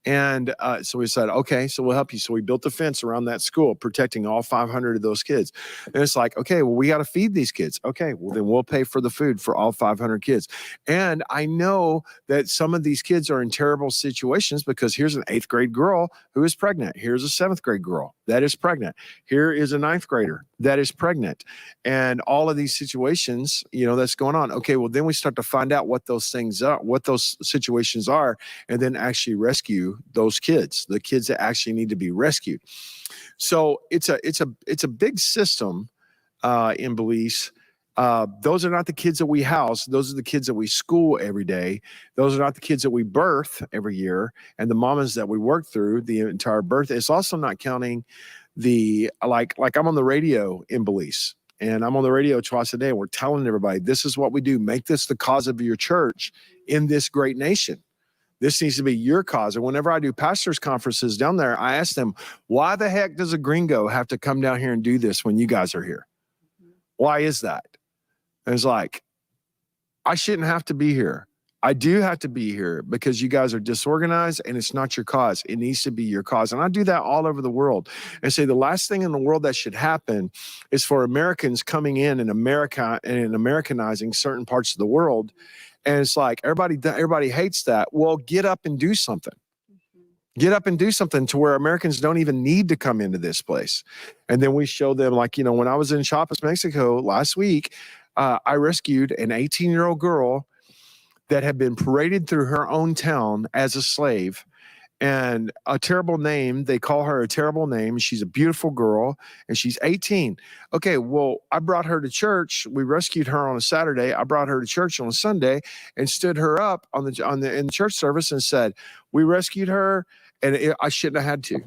Speaker 1: And so we said, okay, so we'll help you. So we built a fence around that school, protecting all 500 of those kids. And it's like, okay, well, we got to feed these kids. Okay, well, then we'll pay for the food for all 500 kids. And I know that some of these kids are in terrible situations because here's an 8th grade girl who is pregnant. Here's a 7th grade girl that is pregnant. Here is a 9th grader that is pregnant. And all of these situations, that's going on. Okay, well, then we start to find out what those things are, what those situations are, and then actually rescue those kids, the kids that actually need to be rescued. So it's a big system in Belize. Those are not the kids that we house. Those are the kids that we school every day. Those are not the kids that we birth every year and the mamas that we work through the entire birth. It's also not counting the, like I'm on the radio in Belize and I'm on the radio twice a day. And we're telling everybody, this is what we do. Make this the cause of your church in this great nation. This needs to be your cause. And whenever I do pastors' conferences down there, I ask them, why the heck does a gringo have to come down here and do this when you guys are here? Why is that? And it's like, I shouldn't have to be here. I do have to be here because you guys are disorganized and it's not your cause. It needs to be your cause. And I do that all over the world and say the last thing in the world that should happen is for Americans coming in America and Americanizing certain parts of the world. And it's like, everybody hates that. Well, get up and do something. Get up and do something to where Americans don't even need to come into this place. And then we show them, like, when I was in Chiapas, Mexico last week, I rescued an 18-year-old girl that had been paraded through her own town as a slave, and a terrible name. They call her a terrible name. She's a beautiful girl and she's 18. Okay, well, I brought her to church. We rescued her on a Saturday. I brought her to church on a Sunday and stood her up in the church service and said, we rescued her, and I shouldn't have had to.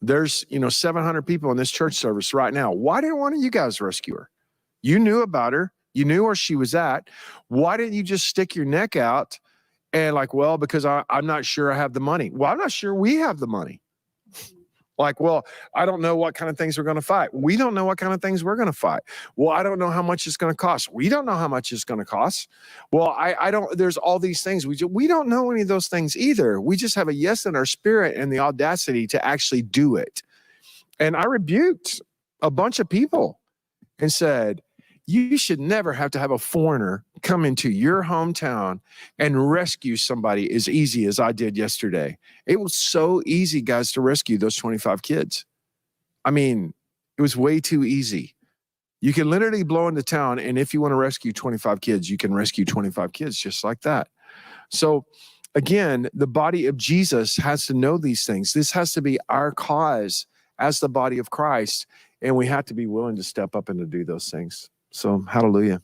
Speaker 1: There's 700 people in this church service right now. Why didn't one of you guys rescue her? You knew about her. You knew where she was at. Why didn't you just stick your neck out and like, well, because I'm not sure I have the money. Well, I'm not sure we have the money. Like, well, I don't know what kind of things we're going to fight. We don't know what kind of things we're going to fight. Well, I don't know how much it's going to cost. We don't know how much it's going to cost. Well, I don't, there's all these things. We don't know any of those things either. We just have a yes in our spirit and the audacity to actually do it. And I rebuked a bunch of people and said, you should never have to have a foreigner come into your hometown and rescue somebody as easy as I did yesterday. It was so easy, guys, to rescue those 25 kids. I mean, it was way too easy. You can literally blow into town, and if you want to rescue 25 kids, you can rescue 25 kids just like that. So again, the body of Jesus has to know these things. This has to be our cause as the body of Christ, and we have to be willing to step up and to do those things. So hallelujah.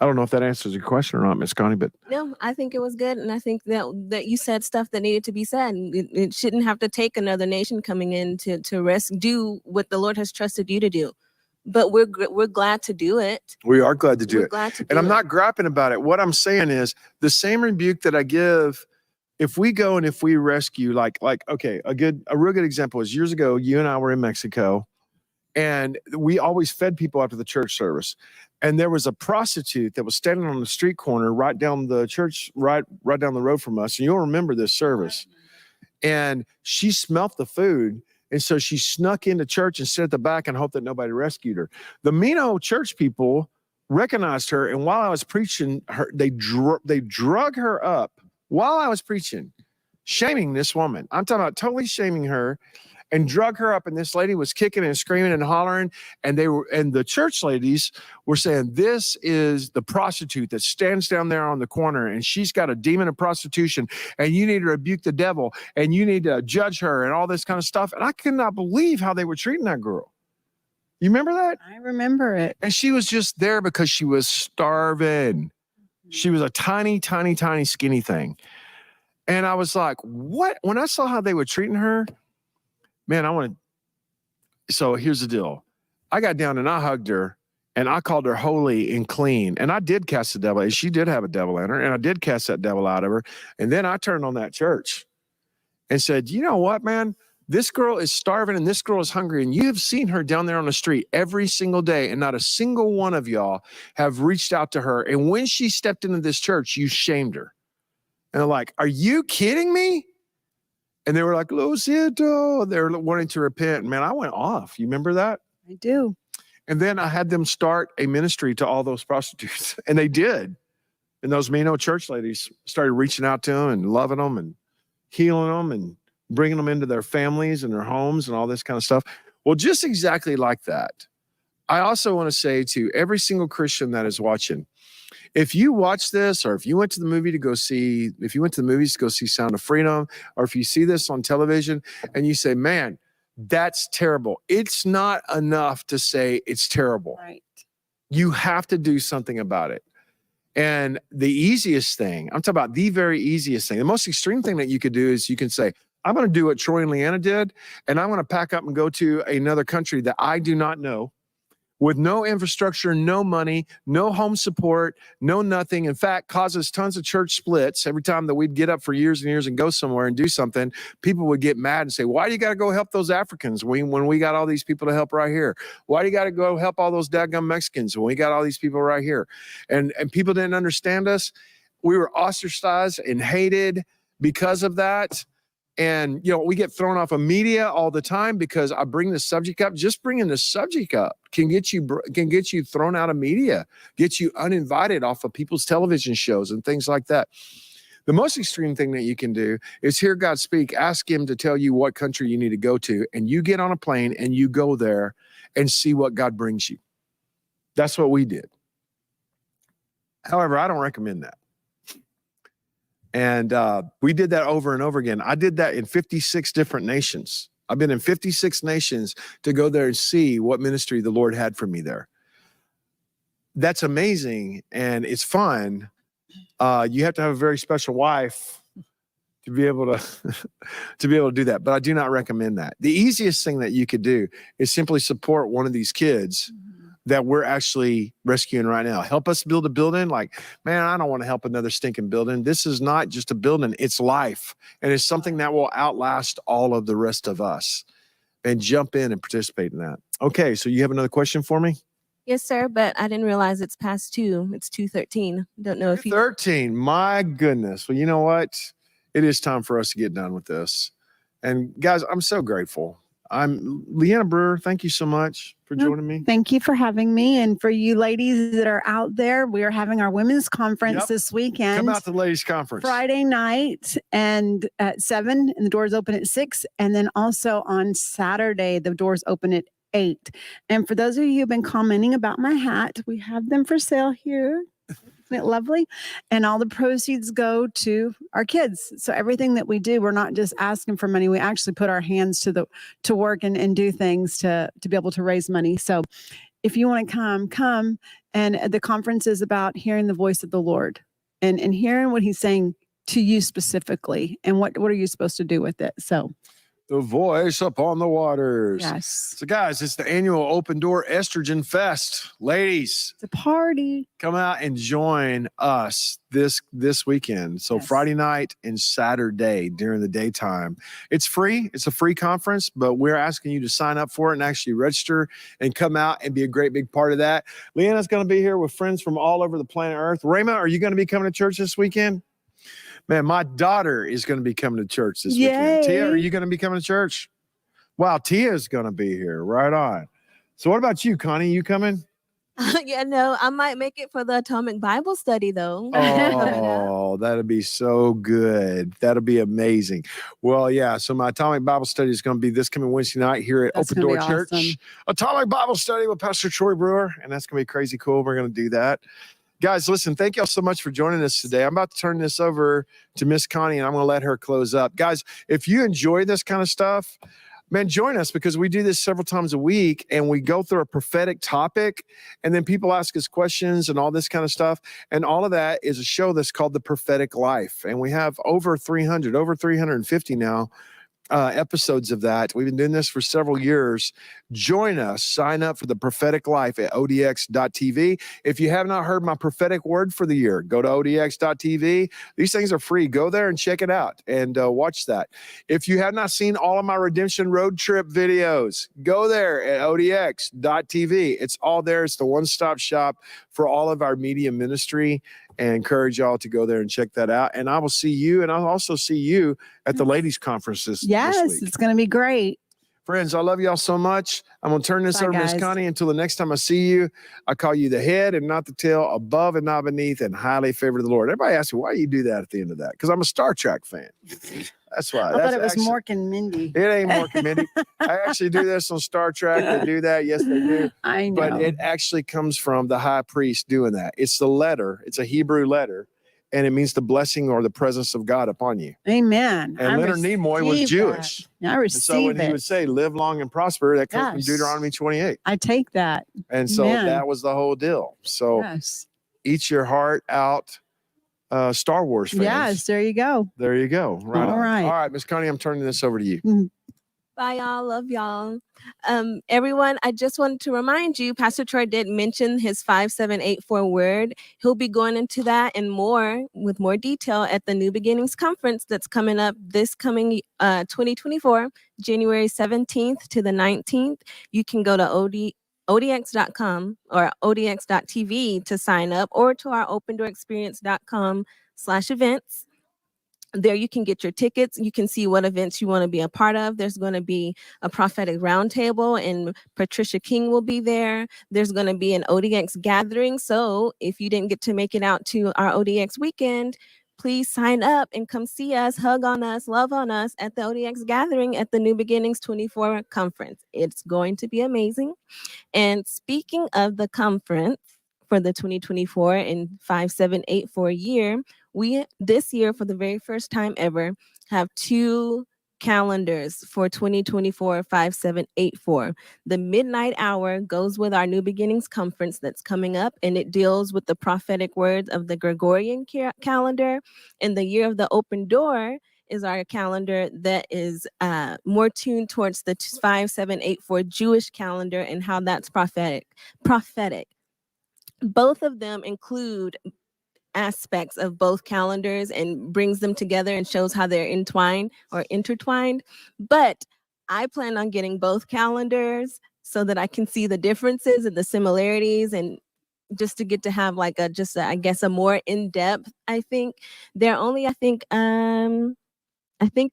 Speaker 1: I don't know if that answers your question or not, Miss Connie, but
Speaker 3: No, I think it was good. And I think that you said stuff that needed to be said. It shouldn't have to take another nation coming in to do what the Lord has trusted you to do. But we're glad to do it.
Speaker 1: we are glad to do
Speaker 3: We're
Speaker 1: it.
Speaker 3: glad to do
Speaker 1: And I'm
Speaker 3: it.
Speaker 1: not griping about it. What I'm saying is the same rebuke that I give, if we go and if we rescue, okay, a real good example is years ago, you and I were in Mexico, and we always fed people after the church service. And there was a prostitute that was standing on the street corner right down the church, right down the road from us. And you'll remember this service. And she smelt the food. And so she snuck into church and stood at the back and hoped that nobody rescued her. The Mino church people recognized her. And while I was preaching, they drug her up while I was preaching, shaming this woman. I'm talking about totally shaming her, and drug her up. And this lady was kicking and screaming and hollering. And the church ladies were saying, this is the prostitute that stands down there on the corner, and she's got a demon of prostitution, and you need to rebuke the devil, and you need to judge her, and all this kind of stuff. And I could not believe how they were treating that girl. You remember that?
Speaker 2: I remember it.
Speaker 1: And she was just there because she was starving. She was a tiny, tiny, tiny, skinny thing. And I was like, what? When I saw how they were treating her, man, so here's the deal. I got down and I hugged her and I called her holy and clean. And I did cast the devil. And she did have a devil in her. And I did cast that devil out of her. And then I turned on that church and said, you know what, man? This girl is starving and this girl is hungry. And you have seen her down there on the street every single day. And not a single one of y'all have reached out to her. And when she stepped into this church, you shamed her. And they're like, are you kidding me? And they were like, lo siento. They were wanting to repent. Man, I went off. You remember that?
Speaker 2: I do.
Speaker 1: And then I had them start a ministry to all those prostitutes. And they did. And those Mino church ladies started reaching out to them and loving them and healing them and bringing them into their families and their homes and all this kind of stuff. Well, just exactly like that. I also want to say to every single Christian that is watching, if you watch this, or if you went to the movies to go see Sound of Freedom, or if you see this on television and you say, man, that's terrible. It's not enough to say it's terrible.
Speaker 2: Right.
Speaker 1: You have to do something about it. And the easiest thing, I'm talking about the very easiest thing, the most extreme thing that you could do is you can say, I'm going to do what Troy and Leanna did, and I'm going to pack up and go to another country that I do not know, with no infrastructure, no money, no home support, no nothing. In fact, causes tons of church splits. Every time that we'd get up for years and years and go somewhere and do something, people would get mad and say, why do you got to go help those Africans when we got all these people to help right here? Why do you got to go help all those dadgum Mexicans when we got all these people right here? And people didn't understand us. we were ostracized and hated because of that. And, we get thrown off of media all the time because I bring the subject up. Just bringing the subject up can get you thrown out of media, get you uninvited off of people's television shows and things like that. The most extreme thing that you can do is hear God speak, ask him to tell you what country you need to go to, and you get on a plane and you go there and see what God brings you. That's what we did. However, I don't recommend that. And we did that over and over again. I did that in 56 different nations. I've been in 56 nations to go there and see what ministry the Lord had for me there. That's amazing, and it's fun. You have to have a very special wife to be able to do that. But I do not recommend that. The easiest thing that you could do is simply support one of these kids that we're actually rescuing right now. Help us build a building. Like, man, I don't want to help another stinking building. This is not just a building, it's life. And it's something that will outlast all of the rest of us. And jump in and participate in that. Okay, so you have another question for me?
Speaker 3: Yes, sir, but I didn't realize it's past 2. It's 2:13. Don't know if you
Speaker 1: 13. My goodness. Well, you know what? It is time for us to get done with this. And guys, I'm so grateful. I'm Leanna Brewer. Thank you so much for joining me.
Speaker 2: Thank you for having me. And for you ladies that are out there, we are having our women's conference this weekend.
Speaker 1: Come out to the ladies' conference.
Speaker 2: Friday night and at 7, and the doors open at 6. And then also on Saturday, the doors open at 8. And for those of you who've been commenting about my hat, we have them for sale here. Isn't it lovely? And all the proceeds go to our kids. So everything that we do, we're not just asking for money. We actually put our hands to work and do things to be able to raise money. So if you want to come. And the conference is about hearing the voice of the Lord and hearing what he's saying to you specifically. And what are you supposed to do with it? So
Speaker 1: the voice upon the waters.
Speaker 2: yes.
Speaker 1: So guys, it's the annual Open Door Estrogen Fest. Ladies,
Speaker 2: It's a party.
Speaker 1: come out and join us this weekend. So
Speaker 2: Yes.
Speaker 1: Friday night and Saturday during the daytime. It's free. It's a free conference, but we're asking you to sign up for it and actually register and come out and be a great big part of that. Leanna's going to be here with friends from all over the planet Earth. Raymond, are you going to be coming to church this weekend? Man, my daughter is going to be coming to church this weekend. Tia, are you going to be coming to church? Wow, Tia's going to be here. Right on. So what about you, Connie? You coming?
Speaker 3: Yeah, no, I might make it for the Atomic Bible Study though.
Speaker 1: Oh, that'll be so good. That'll be amazing. Well, yeah. So my Atomic Bible Study is going to be this coming Wednesday night here at
Speaker 2: That's
Speaker 1: Open
Speaker 2: gonna
Speaker 1: Door
Speaker 2: be
Speaker 1: Church.
Speaker 2: awesome.
Speaker 1: Atomic Bible Study with Pastor Troy Brewer. And that's going to be crazy cool. We're going to do that. Guys, listen, thank y'all so much for joining us today. I'm about to turn this over to Miss Connie, and I'm going to let her close up. Guys, if you enjoy this kind of stuff, man, join us because we do this several times a week, and we go through a prophetic topic, and then people ask us questions and all this kind of stuff. And all of that is a show that's called The Prophetic Life. And we have over 350 now. Episodes of that. We've been doing this for several years. Join us. Sign up for the Prophetic Life at odx.tv. If you have not heard my prophetic word for the year, go to odx.tv. These things are free. Go there and check it out and watch that. If you have not seen all of my Redemption Road Trip videos, go there at odx.tv. It's all there. It's the one-stop shop for all of our media ministry. And encourage y'all to go there and check that out. And I will see you, and I'll also see you at the ladies' conference this
Speaker 2: Yes,
Speaker 1: week.
Speaker 2: it's going to be great.
Speaker 1: Friends, I love y'all so much. I'm going to turn this
Speaker 2: Bye,
Speaker 1: over to Miss
Speaker 2: guys.
Speaker 1: Connie. Until the next time I see you, I call you the head and not the tail, above and not beneath, and highly favored of the Lord. Everybody asks me, why you do that at the end of that? Because I'm a Star Trek fan. That's why.
Speaker 2: I
Speaker 1: That's
Speaker 2: thought it was
Speaker 1: actually-
Speaker 2: Mork and Mindy.
Speaker 1: It ain't more committee. I actually do this on Star Trek. They do that. Yes, they do.
Speaker 2: I know.
Speaker 1: But it actually comes from the high priest doing that. It's the letter. It's a Hebrew letter. And it means the blessing or the presence of God upon you.
Speaker 2: Amen.
Speaker 1: And
Speaker 2: I
Speaker 1: Leonard Nimoy was
Speaker 2: receive
Speaker 1: Jewish.
Speaker 2: that. I
Speaker 1: And
Speaker 2: receive
Speaker 1: so when
Speaker 2: it.
Speaker 1: he would say, live long and prosper, that comes
Speaker 2: Yes.
Speaker 1: from Deuteronomy 28.
Speaker 2: I take that.
Speaker 1: And so
Speaker 2: Amen.
Speaker 1: that was the whole deal. So
Speaker 2: Yes.
Speaker 1: eat your heart out, Star Wars fans.
Speaker 2: Yes. There you go.
Speaker 1: There you go. Right
Speaker 2: All
Speaker 1: on.
Speaker 2: right.
Speaker 1: All right, Miss Connie, I'm turning this over to you.
Speaker 3: Bye, y'all. Love y'all. Everyone, I just wanted to remind you, Pastor Troy did mention his 5784 word. He'll be going into that and more with more detail at the New Beginnings Conference that's coming up this coming 2024, January 17th to the 19th. You can go to odx.com or odx.tv to sign up, or to our opendoorexperience.com www.uganda.org/events. There you can get your tickets. You can see what events you want to be a part of. There's going to be a prophetic roundtable and Patricia King will be there. There's going to be an ODX gathering. So if you didn't get to make it out to our ODX weekend, please sign up and come see us, hug on us, love on us at the ODX gathering at the New Beginnings 24 conference. It's going to be amazing. And speaking of the conference for the 2024 and 5784 year, we this year, for the very first time ever, have 2 calendars for 2024 5784. The midnight hour goes with our New Beginnings conference that's coming up, and it deals with the prophetic words of the Gregorian calendar. And the year of the open door is our calendar that is more tuned towards the 5784 Jewish calendar and how that's prophetic. Both of them include aspects of both calendars and brings them together and shows how they're entwined or intertwined. But I plan on getting both calendars so that I can see the differences and the similarities, and just to get to have like I guess a more in-depth. I think they're only I think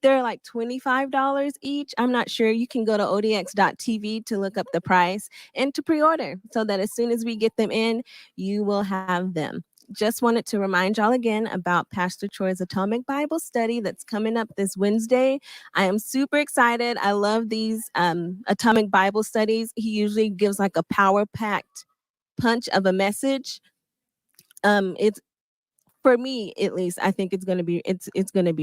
Speaker 3: they're like $25 each. I'm not sure. You can go to odx.tv to look up the price and to pre-order so that as soon as we get them in, you will have them. Just wanted to remind y'all again about Pastor Troy's Atomic Bible Study that's coming up this Wednesday. I am super excited. I love these Atomic Bible Studies. He usually gives like a power-packed punch of a message. It's for me, at least, I think it's gonna be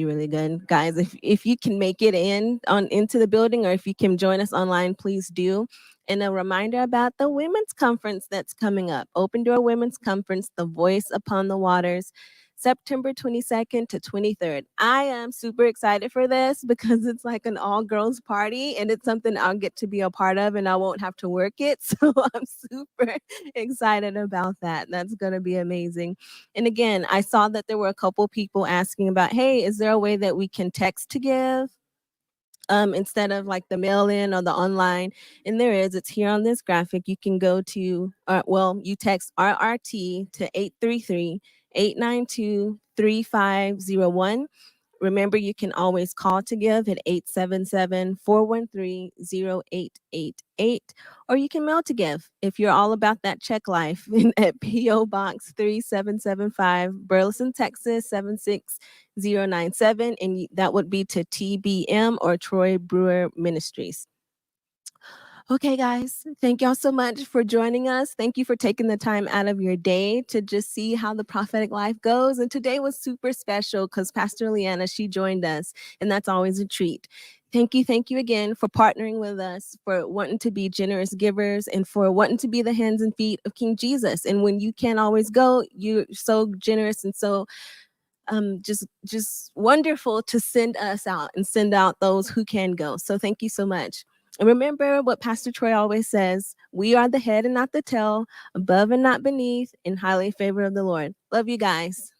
Speaker 3: really good, guys. If you can make it into the building, or if you can join us online, please do. And a reminder about the women's conference that's coming up, Open Door Women's Conference, The Voice Upon the Waters, September 22nd to 23rd. I am super excited for this because it's like an all-girls party, and it's something I'll get to be a part of, and I won't have to work it. So I'm super excited about that. That's going to be amazing. And again, I saw that there were a couple people asking about, hey, is there a way that we can text to give? Instead of like the mail-in or the online? And there is. It's here on this graphic. You can go to you text RRT to 833-892-3501. Remember, you can always call to give at 877-413-0888, or you can mail to give if you're all about that check life at P.O. Box 3775, Burleson, Texas 76097, and that would be to TBM or Troy Brewer Ministries. Okay, guys, thank y'all so much for joining us. Thank you for taking the time out of your day to just see how the prophetic life goes. And today was super special because Pastor Leanna, she joined us, and that's always a treat. Thank you again for partnering with us, for wanting to be generous givers, and for wanting to be the hands and feet of King Jesus. And when you can't always go, you're so generous and so just wonderful to send us out and send out those who can go. So thank you so much. And remember what Pastor Troy always says: we are the head and not the tail, above and not beneath, and highly favored of the Lord. Love you guys.